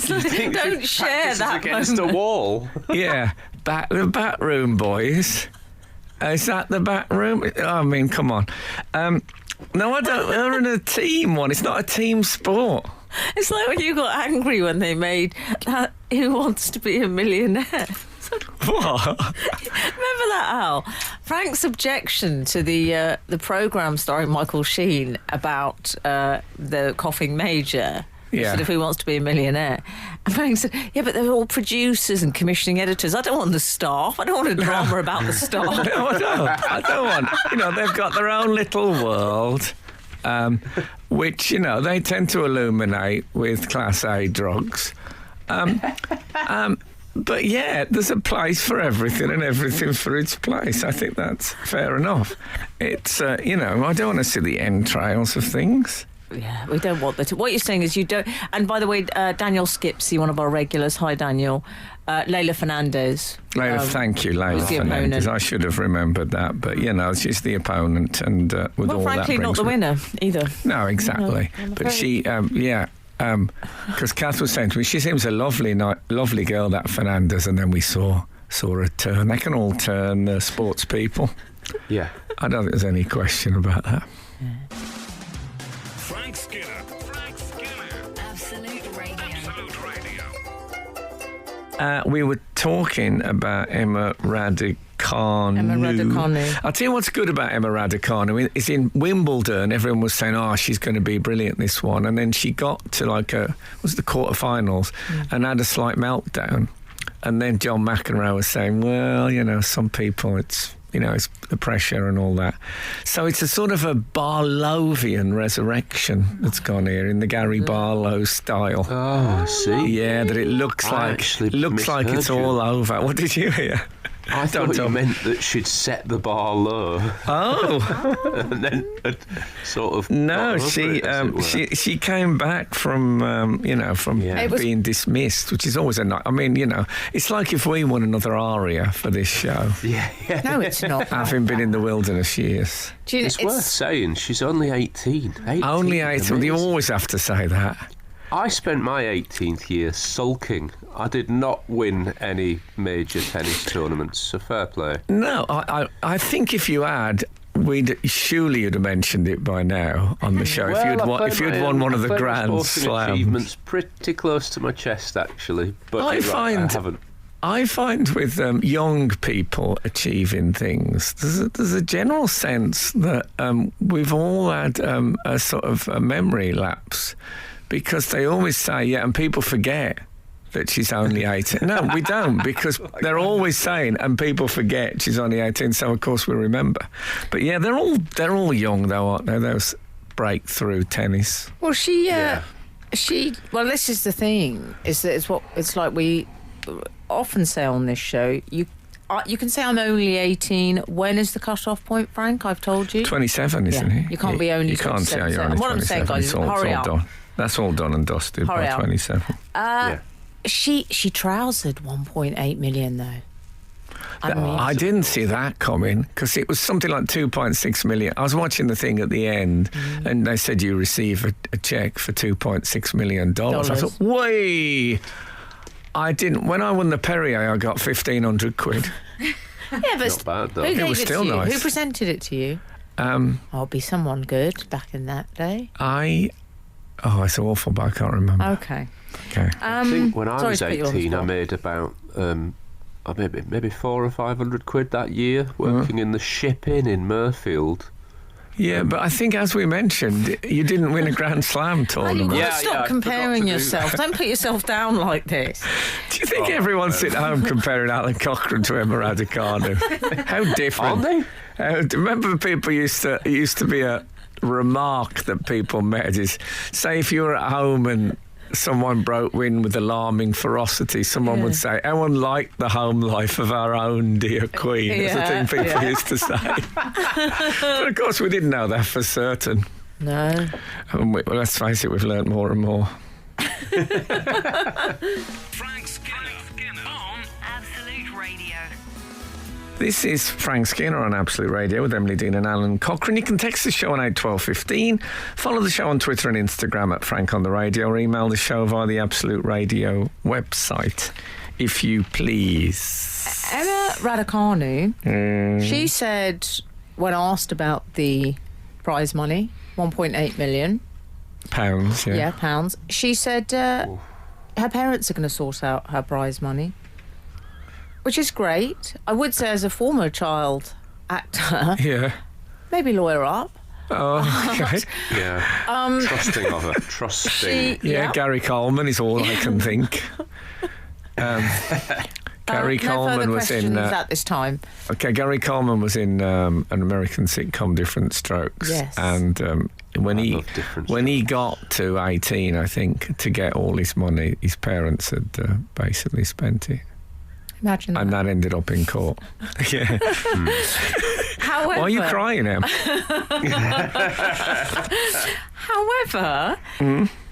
Don't share that against moment. a wall. Yeah, the back room, boys. Is that the back room? I mean, come on. No, I don't. They're in a team one. It's not a team sport. It's like when you got angry when they made that Who Wants to Be a Millionaire. What? Remember that, Al? Frank's objection to the programme starring Michael Sheen about the coughing major. Yeah. Sort of Who Wants to Be a Millionaire. And Frank said, yeah, but they're all producers and commissioning editors. I don't want the staff. I don't want a drama about the staff. No, I don't want. They've got their own little world, which, they tend to illuminate with Class A drugs. But yeah, there's a place for everything and everything for its place. I think that's fair enough. It's, I don't want to see the entrails of things. Yeah, we don't want that. What you're saying is you don't... And by the way, Daniel Skipsey, one of our regulars, hi Daniel, Leila Fernandez. Thank you, Leila Fernandez. I should have remembered that, but she's the opponent, and with all frankly, that not the winner either. No, exactly. But she, because Kath was saying to me, she seems a lovely girl, that Fernandez, and then we saw her turn. They can all turn, sports people. Yeah, I don't think there's any question about that. Yeah. Frank Skinner. Frank Skinner. Absolute Radio. Absolute Radio. We were talking about Emma Raducanu. I'll tell you what's good about Emma Raducanu is in Wimbledon, everyone was saying, she's going to be brilliant this one. And then she got to the quarterfinals and had a slight meltdown. And then John McEnroe was saying, well, some people, it's the pressure and all that. So it's a sort of a Barlovian resurrection that's gone here in the Gary Barlow style. Oh, I see. Yeah, that it looks like it's all over. What did you hear? I thought you meant that she'd set the bar low. Oh. And then sort of... No, she came back from being dismissed, which is always a night. I mean, it's like if we won another aria for this show. Yeah. No, it's not. Having been in the wilderness years. It's worth saying, she's only 18. Only 18. You always have to say that. I spent my 18th year sulking. I did not win any major tennis tournaments, so fair play. No, I think if you had, surely you'd have mentioned it by now on the show. Well, if you'd won one of the Grand Slams. Achievements pretty close to my chest, actually, but I haven't. I find with young people achieving things, there's a general sense that we've all had a sort of a memory lapse, because they always say, and people forget that she's only 18. No, we don't, because they're always saying, and people forget she's only 18, so of course we remember. But yeah, they're all young though, aren't they? Those breakthrough tennis. Well, well, this is the thing, is that it's like we often say on this show, you can say I'm only 18. When is the cut-off point, Frank? I've told you. 27, isn't it? You can't be only You can't 27. say you're only 27. What I'm saying, guys, is hurry up. Done. That's all done and dusted Hurry by up. 27. She trousered 1.8 million, though. I didn't see that coming, because it was something like 2.6 million. I was watching the thing at the end, and they said you receive a cheque for $2.6 million. I thought, way. I didn't. When I won the Perrier, I got 1,500 quid. Yeah, but Not bad, though. who gave It was still to you? nice. Who presented it to you? I'll be someone good back in that day. It's awful, but I can't remember. Okay. Okay. I think when I sorry was to put you on the 18, I spot. made about maybe 400 or 500 quid that year working in the shipping in Murfield. Yeah, but I think, as we mentioned, you didn't win a Grand Slam You've tournament. got Yeah, to I stop forgot comparing to do yourself. Don't put yourself down like this. Do you think everyone's sitting home comparing Alan Cochrane to Emma Raducanu? How different. Aren't they? Remember, people used to be a remark that people made is, say, if you were at home and someone broke in with alarming ferocity, someone would say, "How unlike the home life of our own dear Queen." That's the thing people used to say. But of course, we didn't know that for certain. No. And let's face it, we've learnt more and more. Frank Skinner on Absolute Radio. This is Frank Skinner on Absolute Radio with Emily Dean and Alan Cochrane. You can text the show on 81215, follow the show on Twitter and Instagram at Frank on the Radio, or email the show via the Absolute Radio website, if you please. Emma Raducanu, she said, when asked about the prize money, 1.8 million Pounds, yeah. pounds, she said her parents are going to sort out her prize money, which is great. I would say, as a former child actor, Yeah. maybe lawyer up. Oh, okay. Yeah. Trusting of her. Trusting. Yeah, Gary Coleman is all I can think. Gary no Coleman further was questions in. at this time. Okay, Gary Coleman was in an American sitcom, Different Strokes. Yes. And when he love Different got to 18, I think, to get all his money, his parents had basically spent it. Imagine that. And that ended up in court. Yeah. However, Why are you crying, Em? However,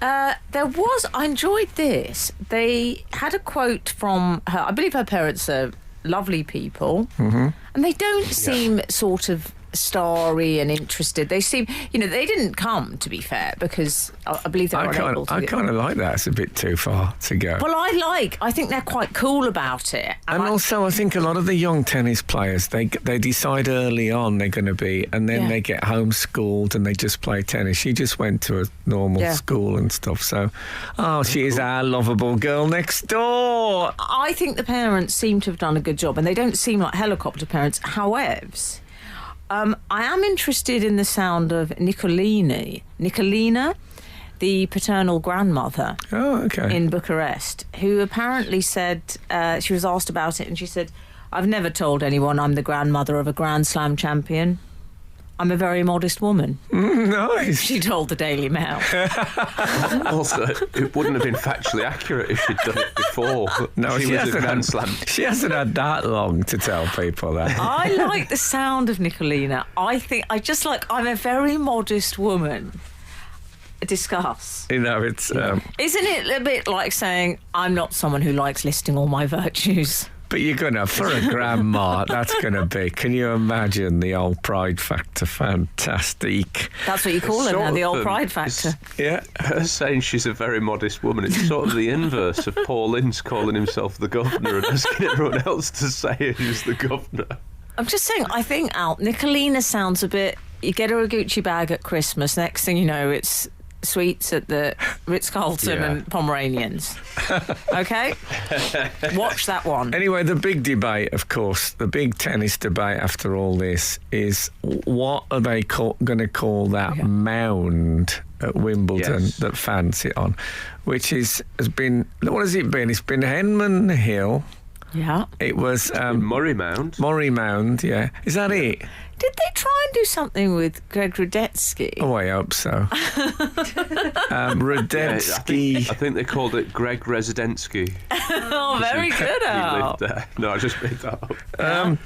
I enjoyed this. They had a quote from her. I believe her parents are lovely people, and they don't seem sort of starry and interested. They seem, they didn't come, to be fair, because I believe they were unable to. I kind of like that. It's a bit too far to go. Well, I think they're quite cool about it. And also, I think a lot of the young tennis players, they decide early on they're going to be, and then they get homeschooled and they just play tennis. She just went to a normal school and stuff. So, she is our lovable girl next door. I think the parents seem to have done a good job, and they don't seem like helicopter parents. However, I am interested in the sound of Nicolina, the paternal grandmother in Bucharest, who apparently said, she was asked about it, and she said, "I've never told anyone I'm the grandmother of a Grand Slam champion. I'm a very modest woman." Nice. She told the Daily Mail. Also, it wouldn't have been factually accurate if she'd done it before. No, she was a Grand Slam. She hasn't had that long to tell people that. I like the sound of Nicolina. I'm a very modest woman. Discuss. It's... Isn't it a bit like saying, I'm not someone who likes listing all my virtues? But you're going to, for a grandma, that's going to be... Can you imagine the old pride factor? Fantastic. That's what you call it now, the old pride factor. Yeah. Her saying she's a very modest woman, it's sort of the inverse of Paul Ince calling himself the governor and asking everyone else to say he's the governor. I'm just saying, I think, Nicolina sounds a bit... You get her a Gucci bag at Christmas, next thing you know, it's suites at the Ritz-Carlton Yeah. and Pomeranians. Okay? Watch that one. Anyway, the big debate, of course, the big tennis debate after all this is what are they going to call that mound at Wimbledon Yes. that fans sit on, which has been, what has it been? It's been Henman Hill. Yeah. It was Murray Mound. Murray Mound, yeah. Is that it? Did they try and do something with Greg Rudetsky? Oh, I hope so. Radetsky. I think they called it Greg Residensky. Oh, very good, He Al. lived there. No, I just made that up.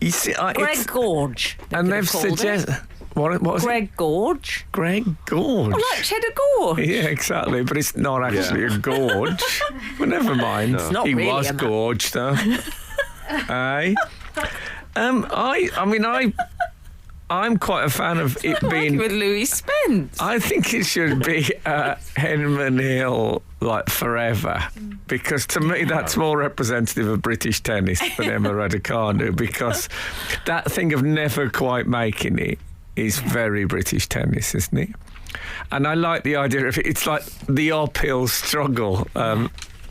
You see, Greg Gorge. they and could have they've called it. suggested. What was it? Greg Gorge. Greg Gorge. I like Cheddar Gorge. Yeah, exactly, but it's not actually a gorge. But never mind. It's not he really was a ma- gorged, though. Aye. I'm quite a fan of it Like being. with Louis Spence. I think it should be Henman Hill like forever, because to me that's more representative of British tennis than Emma Raducanu, because that thing of never quite making it is very British tennis, isn't it? And I like the idea of it. It's like the uphill struggle,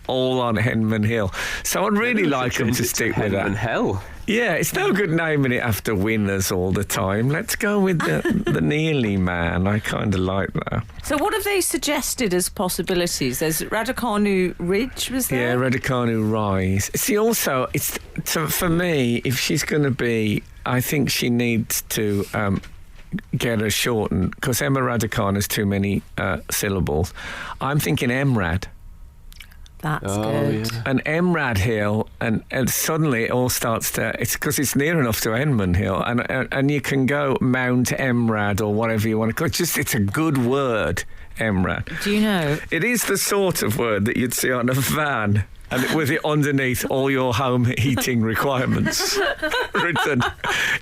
all on Henman Hill. So I'd really like them to stick with Henman that. Hell. Yeah, it's no good naming it after winners all the time. Let's go with the nearly man. I kind of like that. So what have they suggested as possibilities? There's Raducanu Ridge, was Yeah, there? Raducanu Rise. See, also, for me, if she's going to be, I think she needs to get her shortened, because Emma Raducanu has too many syllables. I'm thinking Emrad. That's good. Yeah. And Emrad Hill, and suddenly it all starts to. It's because it's near enough to Henman Hill, and you can go Mount Emrad or whatever you want to call it. It's a good word, Emrad. Do you know? It is the sort of word that you'd see on a van, and with it underneath all your home heating requirements written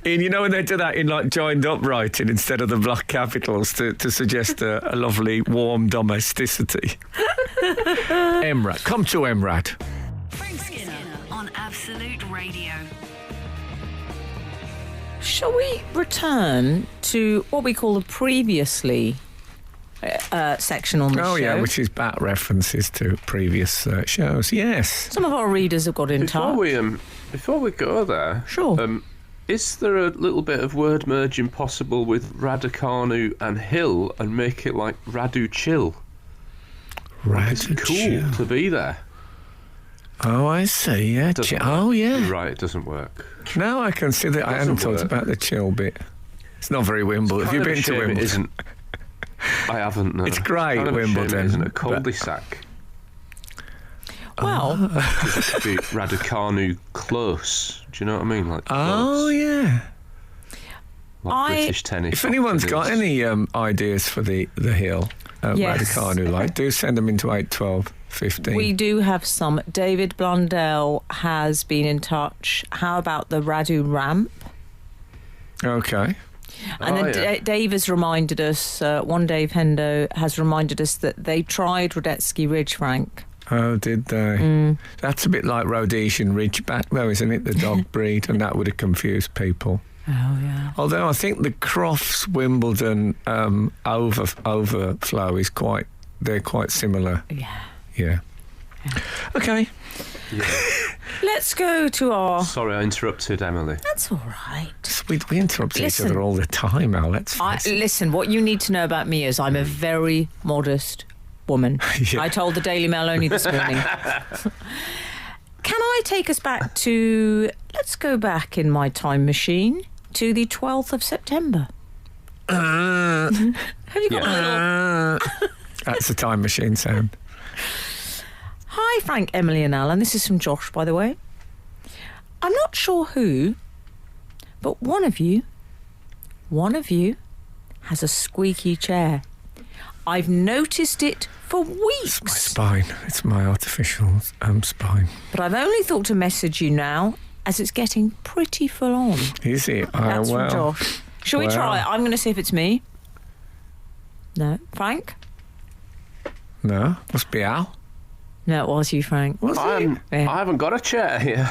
in. You know when they do that in like joined up writing instead of the block capitals to suggest a lovely warm domesticity. Emrad, come to Emrad. Frank Skinner on Absolute Radio. Shall we return to what we call the previously section on the show? Oh yeah, which is bat references to previous shows. Yes. Some of our readers have got in touch. Before we go there, Sure. is there a little bit of word merging possible with Raducanu and Hill and make it like Radu Chill? It's cool to be there. Oh, I see. Yeah. Doesn't Oh, yeah. You're right, it doesn't work. Now I can see that. I hadn't Doesn't thought work. about the chill bit. It's not very Wimbledon. Have you Kind of been a to shame it Wimbledon? isn't. I haven't. No. It's great, Kind of a shame Wimbledon, it isn't a but- cul-de-sac. Well, It could be Raducanu close. Do you know what I mean? Like Oh, close. yeah. Like British tennis. If anyone's often got is. any ideas for the hill, Yes. Raducanu, do send them into 81215. we do have some. David Blundell has been in touch. How about the Radu ramp? Okay. And Oh, then yeah. Dave has reminded us, one Dave Hendo has reminded us that they tried Rudetsky Ridge, Frank. Oh, did they? That's a bit like Rhodesian Ridgeback, though, isn't it? The dog breed, and that would have confused people. Oh, yeah. Although I think the Crofts Wimbledon overflow is they're quite similar. Yeah. Yeah. Okay. Yeah. Let's go to our... Sorry, I interrupted Emily. That's all right. We interrupt Listen. each other all the time, Al. Let's Listen, what you need to know about me is I'm a very modest woman. Yeah. I told the Daily Mail only this morning. Can I take us back to... Let's go back in my time machine to the 12th of September. Have you got a little... That's a time machine sound. Hi, Frank, Emily and Alan. This is from Josh, by the way. I'm not sure who, but one of you has a squeaky chair. I've noticed it for weeks. My spine. It's my artificial spine. But I've only thought to message you now, as it's getting pretty full on. Is it? That's well, from Josh. Shall we well. try it? I'm going to see if it's me. No. Frank? No. Must be Al. No, it was you, Frank. Was it? Yeah. I haven't got a chair here.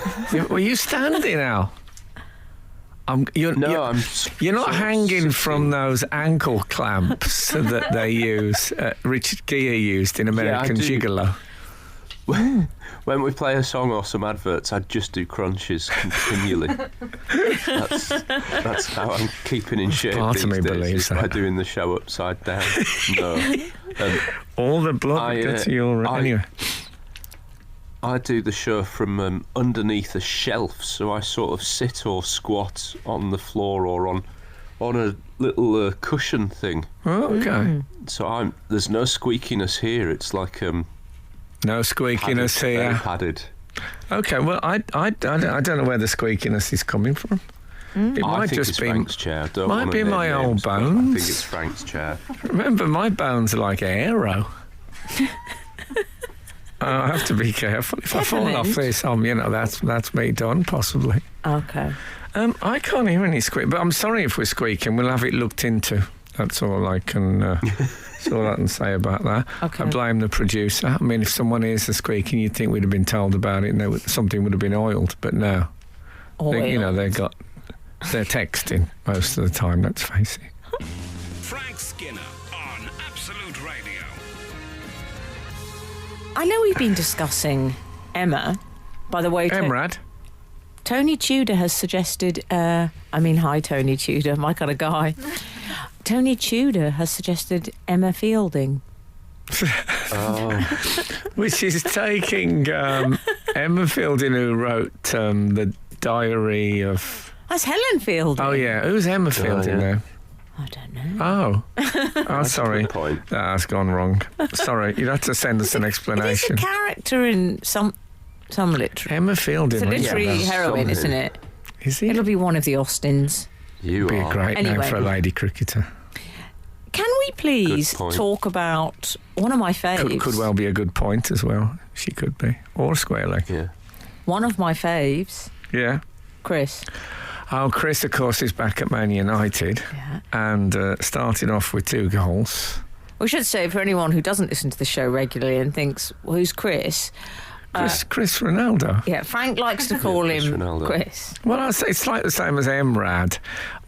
Were you standing, Al? You're not sort of hanging sitting. from those ankle clamps that they use. Richard Gere used in American I do. Gigolo. When we play a song or some adverts, I just do crunches continually. that's how I'm keeping in shape Part these of me days, believes is by that. doing the show upside down. No. All the blood that gets your... Anyway. I do the show from underneath a shelf, so I sort of sit or squat on the floor or on a little cushion thing. Oh, okay. So there's no squeakiness here. It's like No squeakiness very here. padded. Okay, well, I don't know where the squeakiness is coming from. It I might think just it's be... Frank's chair. Don't might wanna be name my old names, but I bones. think it's Frank's chair. Remember, my bones are like aero. I have to be careful. If I fall off this, that's me done, possibly. Okay. I can't hear any squeak, but I'm sorry if we're squeaking. We'll have it looked into. That's all I can. That's all I can say about that. Okay. I blame the producer. I mean, if someone hears the squeaking, you'd think we'd have been told about it, and something would have been oiled. But no, they're texting most of the time. Let's face it. Frank Skinner on Absolute Radio. I know we've been discussing Emma. By the way, Emrad. Tony Tudor has suggested... hi, Tony Tudor, my kind of guy. Tony Tudor has suggested Emma Fielding. Which is taking Emma Fielding, who wrote the Diary of... That's Helen Fielding. Oh, yeah. Who's Emma Fielding yeah. now? I don't know. Oh, sorry. Good point. That's gone wrong. Sorry, you'd have to send us an It is a explanation. character in some literature. Emma Fielding. It's a literary that's heroine, something. isn't it? Is he? It'll be one of the Austins. You be are. a great name Anyway. for a lady cricketer. Can we please Good point. talk about one of my faves? Could well be a good point as well. She could be. Or a square leg. Yeah. One of my faves, Yeah. Chris. Oh, Chris, of course, is back at Man United Yeah. and started off with 2 goals. We should say, for anyone who doesn't listen to the show regularly and thinks, well, who's Chris? Chris Ronaldo. Yeah, Frank likes to call Chris him Ronaldo. Chris. Well, I say it's like the same as Emrad.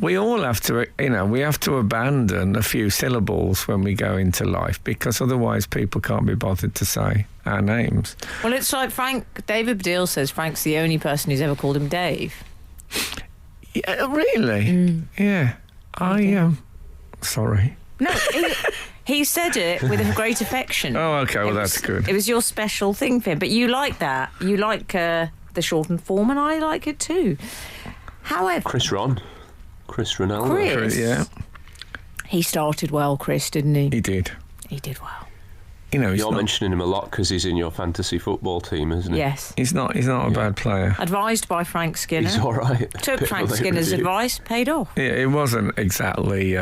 We all have to, we have to abandon a few syllables when we go into life because otherwise people can't be bothered to say our names. Well, it's like David Baddiel says Frank's the only person who's ever called him Dave. Yeah, really? Yeah. I am sorry. No, he said it with a great affection. Oh, okay. Well, It that's was- good. It was your special thing for him, but you like that. You like the shortened form, and I like it too. However, Chris Ronaldo. Chris. Yeah, he started well, Chris, didn't he? he did. He did well. He's You're not, mentioning him a lot because he's in your fantasy football team, isn't he? Yes. he's not a bad player. Advised by Frank Skinner. He's all right. Took Bit of Frank a late Skinner's review. advice, paid off. Yeah, it wasn't exactly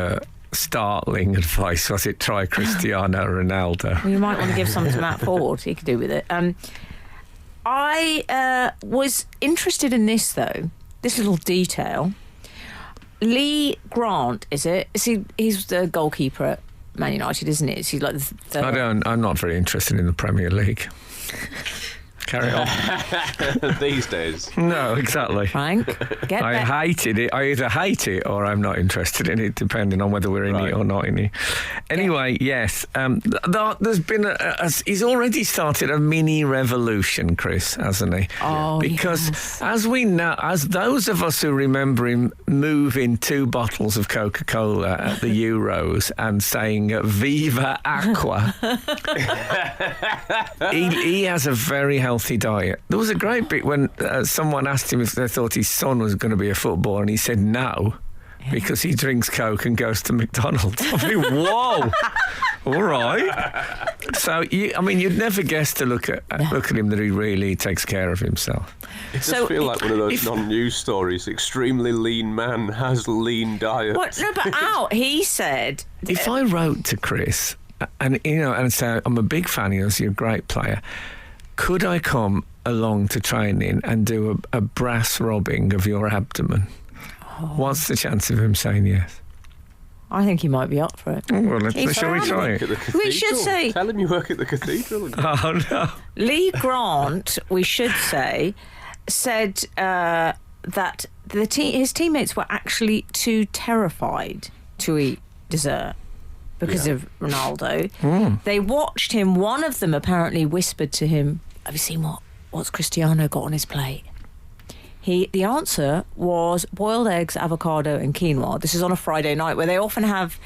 startling advice, was it? Try Cristiano Ronaldo. Well, you might want to give some to Matt Ford. He could do with it. I was interested in this, though. This little detail. Lee Grant, is it? He's the goalkeeper at Man United, isn't it? Is he like the I'm not very interested in the Premier League. Carry on. These days. No, exactly. Frank? Get I back. hated it. I either hate it or I'm not interested in it, depending on whether we're in Right. it or not in it. Anyway, yes, there's been he's already started a mini revolution, Chris, hasn't he? Oh, because yes. as we know, as those of us who remember him moving 2 bottles of Coca-Cola at the Euros and saying "Viva Aqua," he has a very healthy diet. There was a great bit when someone asked him if they thought his son was going to be a footballer, and he said no, because he drinks Coke and goes to McDonald's. I mean, whoa! All right. So, you'd never guess to look at him that he really takes care of himself. It does So, feel like one of those non-news stories. Extremely lean man has lean diet. What? No, but he said... If I wrote to Chris and say, I'm a big fan of yours, you're a great player, could I come along to training and do a brass rubbing of your abdomen? What's the chance of him saying yes? I think he might be up for it. Well, He's shall we fine. try Work at it? the cathedral. We should say- Tell him you work at the cathedral. Oh, no. Lee Grant, we should say, said that his teammates were actually too terrified to eat dessert because of Ronaldo. They watched him. One of them apparently whispered to him, "Have you seen what's Cristiano got on his plate?" The answer was boiled eggs, avocado and quinoa. This is on a Friday night where they often have,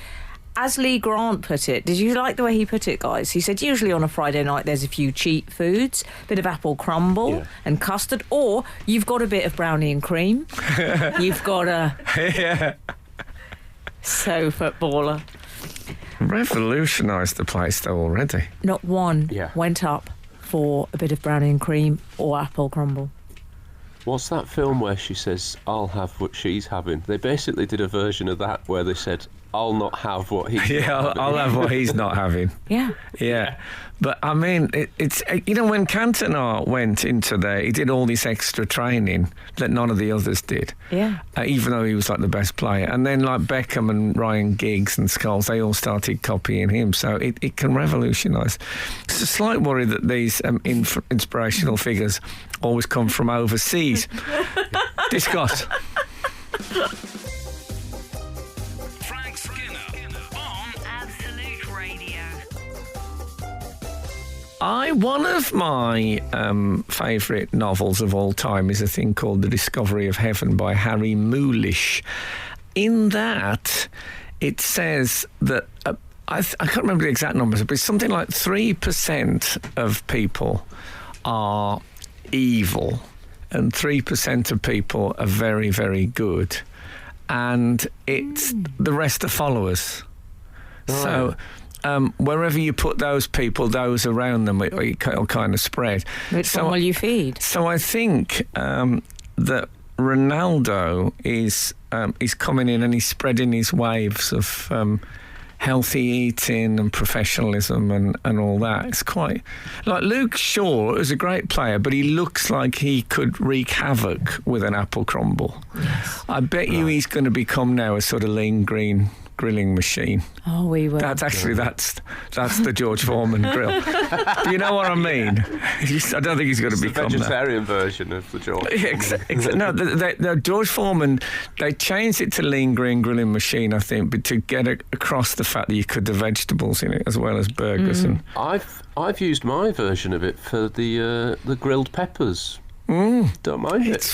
as Lee Grant put it, did you like the way he put it, guys? He said usually on a Friday night there's a few cheat foods, bit of apple crumble and custard, or you've got a bit of brownie and cream. You've got a... So footballer. Revolutionised the place though already. Not one went up for a bit of brownie and cream or apple crumble. What's that film where she says, "I'll have what she's having"? They basically did a version of that where they said, "I'll not have what he's not having." I'll have what he's not having. Yeah. But I mean, it's when Cantona went into there, he did all this extra training that none of the others did. Yeah. Even though he was like the best player. And then like Beckham and Ryan Giggs and Scholes, they all started copying him. So it can revolutionise. It's a slight worry that these inspirational figures always come from overseas. Discuss. Frank Skinner on Absolute Radio. One of my favourite novels of all time is a thing called The Discovery of Heaven by Harry Mulisch. In that, it says that, I can't remember the exact numbers, but it's something like 3% of people are evil and 3% of people are very, very good. And it's the rest are followers. So... wherever you put those people, those around them, it'll kind of spread. Which one will you feed? So I think that Ronaldo is coming in and he's spreading his waves of healthy eating and professionalism and all that. It's quite... Like Luke Shaw is a great player, but he looks like he could wreak havoc with an apple crumble. Yes. I bet you he's going to become now a sort of lean green grilling machine. Oh, we will. That's the George Foreman grill. Do you know what I mean? I don't think he's going to become the vegetarian version of the George. No, the George Foreman, they changed it to lean green grilling machine, I think, but to get across the fact that you could do vegetables in it as well as burgers. And I've used my version of it for the grilled peppers. Don't mind it. It's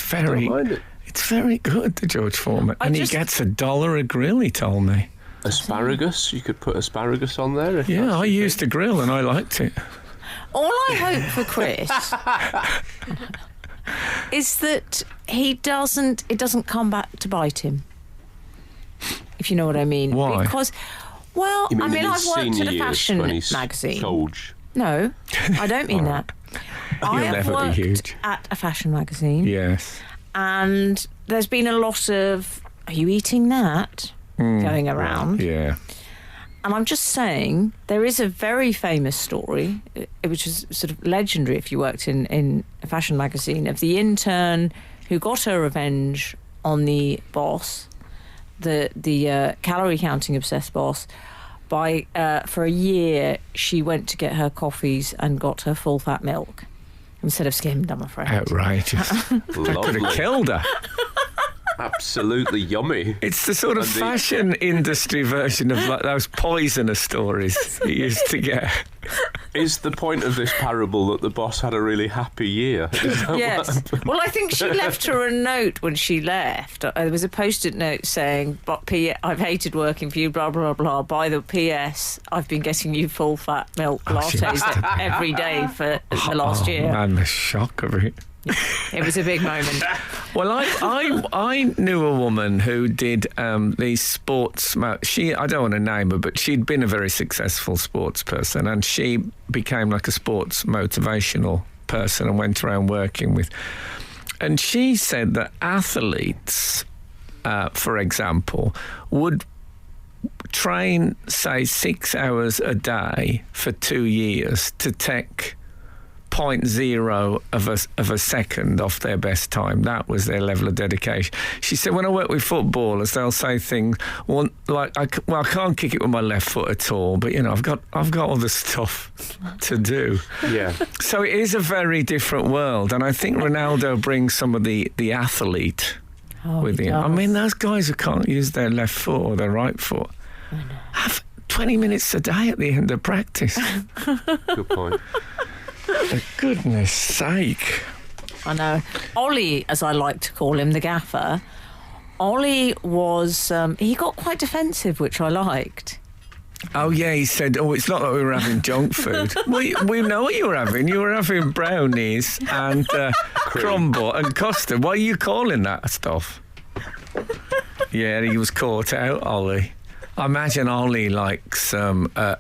very good, the George Foreman, and he gets $1 a grill. He told me. Asparagus, you could put asparagus on there. I used the grill and I liked it. All I hope for Chris is that it doesn't come back to bite him. If you know what I mean. Why? Because, I've worked at a fashion magazine. Coach. No, I don't mean that. I have worked at a fashion magazine. Yes. And there's been a lot of, "Are you eating that?" going around. Yeah. And I'm just saying, there is a very famous story, which is sort of legendary if you worked in a fashion magazine, of the intern who got her revenge on the boss, the calorie counting obsessed boss. For a year, she went to get her coffees and got her full fat milk instead of skimmed, I'm afraid. Outrageous. That could have killed her. Absolutely yummy. It's the sort of fashion industry version of like those poisonous stories you used to get. Is the point of this parable that the boss had a really happy year? Yes. Well, I think she left her a note when she left. There was a post-it note saying, "I've hated working for you, blah, blah, blah. By the PS, I've been getting you full-fat milk lattes every day for the last year." Man, the shock of it. It was a big moment. Well, I knew a woman who did these sports. I don't want to name her, but she'd been a very successful sports person, and she became like a sports motivational person and went around working with. And she said that athletes, for example, would train, say, 6 hours a day for 2 years to take 0.0 of a second off their best time. That was their level of dedication. She said, when I work with footballers, they'll say things, well, like, I can't kick it with my left foot at all, but, I've got all the stuff to do. Yeah. So it is a very different world, and I think Ronaldo brings some of the athlete with him. I mean, those guys who can't use their left foot or their right foot have 20 minutes a day at the end of practice. Good point. For goodness sake. I know. Ollie, as I like to call him, the gaffer, Ollie was, he got quite defensive, which I liked. Oh, yeah, he said, it's not that we were having junk food. we know what you were having. You were having brownies and crumble and custard. What are you calling that stuff? Yeah, he was caught out, Ollie. I imagine Ollie likes a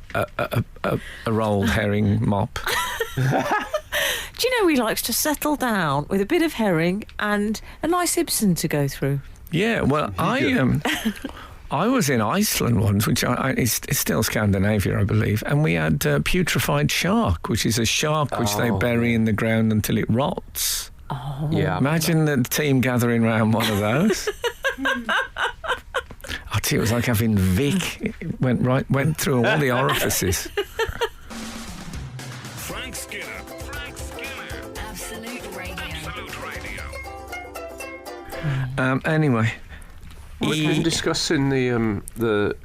rolled herring mop. Do you know he likes to settle down with a bit of herring and a nice Ibsen to go through? Yeah, well, I was in Iceland once, which it's still Scandinavia, I believe, and we had putrefied shark, which is a shark which they bury in the ground until it rots. Oh. Yeah. Imagine the team gathering around one of those. I tell you, it was like having Vic. It went through all the orifices. Frank Skinner. Absolute Radio. Anyway. We've been discussing the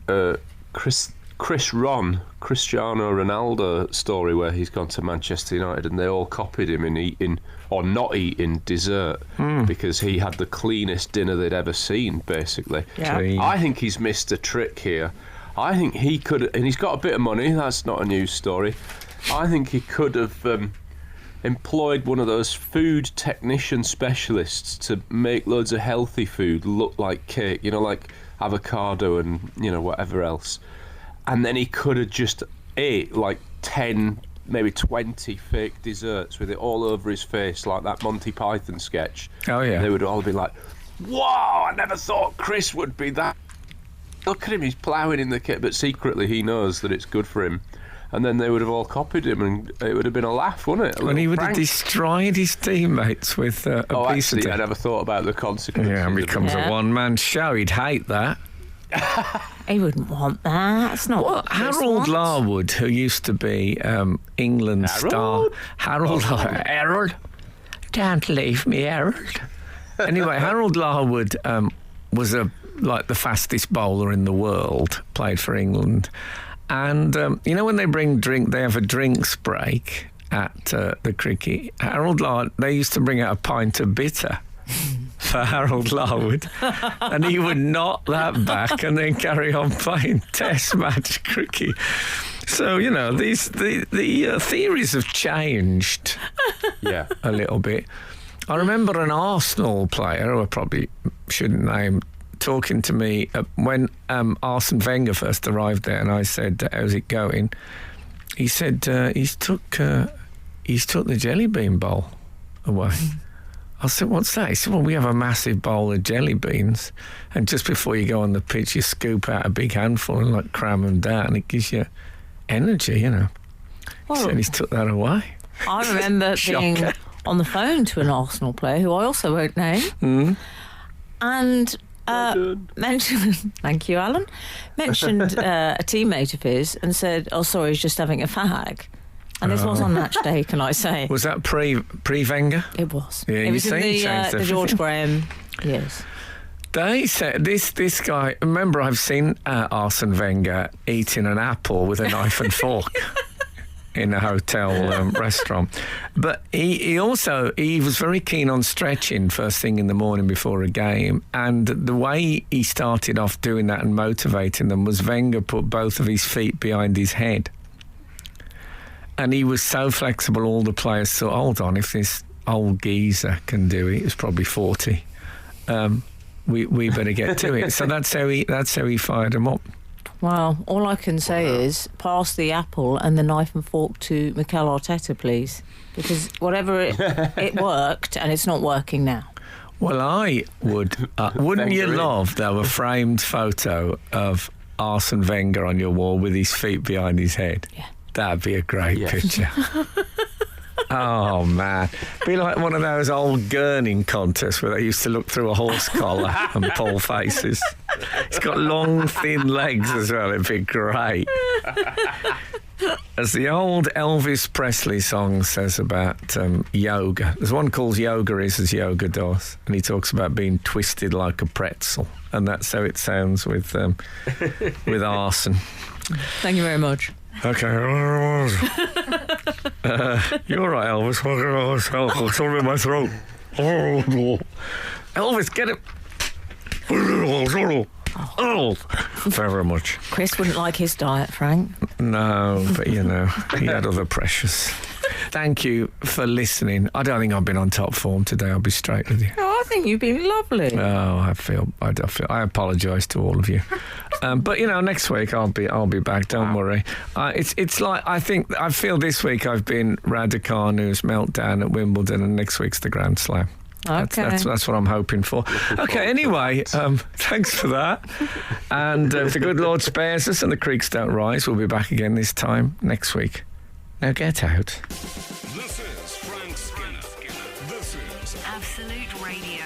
Cristiano Ronaldo story where he's gone to Manchester United and they all copied him in eating or not eating dessert because he had the cleanest dinner they'd ever seen, basically. Yeah. I think he's missed a trick here. I think he could, and he's got a bit of money, that's not a news story. I think he could have employed one of those food technician specialists to make loads of healthy food look like cake, like avocado and, whatever else. And then he could have just ate like 10, maybe 20 fake desserts with it all over his face, like that Monty Python sketch. Oh, yeah. They would all be like, "Wow, I never thought Chris would be that. Look at him, he's ploughing in the kit," but secretly he knows that it's good for him. And then they would have all copied him, and it would have been a laugh, wouldn't it? When he would have destroyed his teammates with obesity. Actually, I never thought about the consequences. Yeah, and becomes a one-man show. He'd hate that. He wouldn't want that. It's not what Chris Harold wants. Larwood, who used to be England's star. Harold, don't leave me, Harold. Anyway, Harold Larwood was like the fastest bowler in the world, played for England. And, when they they have a drinks break at the cricket. Harold Larwood, they used to bring out a pint of bitter for Harold Larwood, and he would knock that back and then carry on playing test match cricket. So, the theories have changed a little bit. I remember an Arsenal player, who I probably shouldn't name, talking to me when Arsene Wenger first arrived there, and I said, "How's it going?" He said, "He's took the jelly bean bowl away." I said, "What's that?" He said, "Well, we have a massive bowl of jelly beans, and just before you go on the pitch, you scoop out a big handful and cram them down, and it gives you energy, He said he's took that away. I remember being on the phone to an Arsenal player who I also won't name, and mentioned, thank you, Alan, mentioned a teammate of his and said, "Oh, sorry, he's just having a fag." And this was on match day, can I say? Was that pre-Wenger? It was. Yeah, it was in the George Graham years. They said this guy. Remember, I've seen Arsene Wenger eating an apple with a knife and fork in a hotel restaurant. But he was very keen on stretching first thing in the morning before a game. And the way he started off doing that and motivating them was Wenger put both of his feet behind his head. And he was so flexible, all the players thought, hold on, if this old geezer can do it, he's probably 40, we better get to it. So that's how he fired him up. Well, all I can say is pass the apple and the knife and fork to Mikel Arteta, please. Because whatever it worked, and it's not working now. Well, I would. Wouldn't you love to have a framed photo of Arsene Wenger on your wall with his feet behind his head? Yeah. That'd be a great picture. Oh, man. Be like one of those old gurning contests where they used to look through a horse collar and pull faces. It's got long, thin legs as well. It'd be great. As the old Elvis Presley song says about yoga, there's one called Yoga Is As Yoga Does, and he talks about being twisted like a pretzel, and that's how it sounds with arson. Thank you very much. Okay. You're right, Elvis. It's all in my throat. Elvis, get it. Oh, very much. Chris wouldn't like his diet, Frank. No, but he had other pressures. Thank you for listening. I don't think I've been on top form today. I'll be straight with you. Oh, I think you've been lovely. Oh, I apologise to all of you. But next week I'll be back. Don't worry. It's like I feel this week I've been Raducanu's meltdown at Wimbledon, and next week's the Grand Slam. Okay. That's what I'm hoping for. Okay, anyway, thanks for that. And if the good Lord spares us and the creeks don't rise, we'll be back again this time next week. Now get out. This is Frank Skinner. This is Absolute Radio.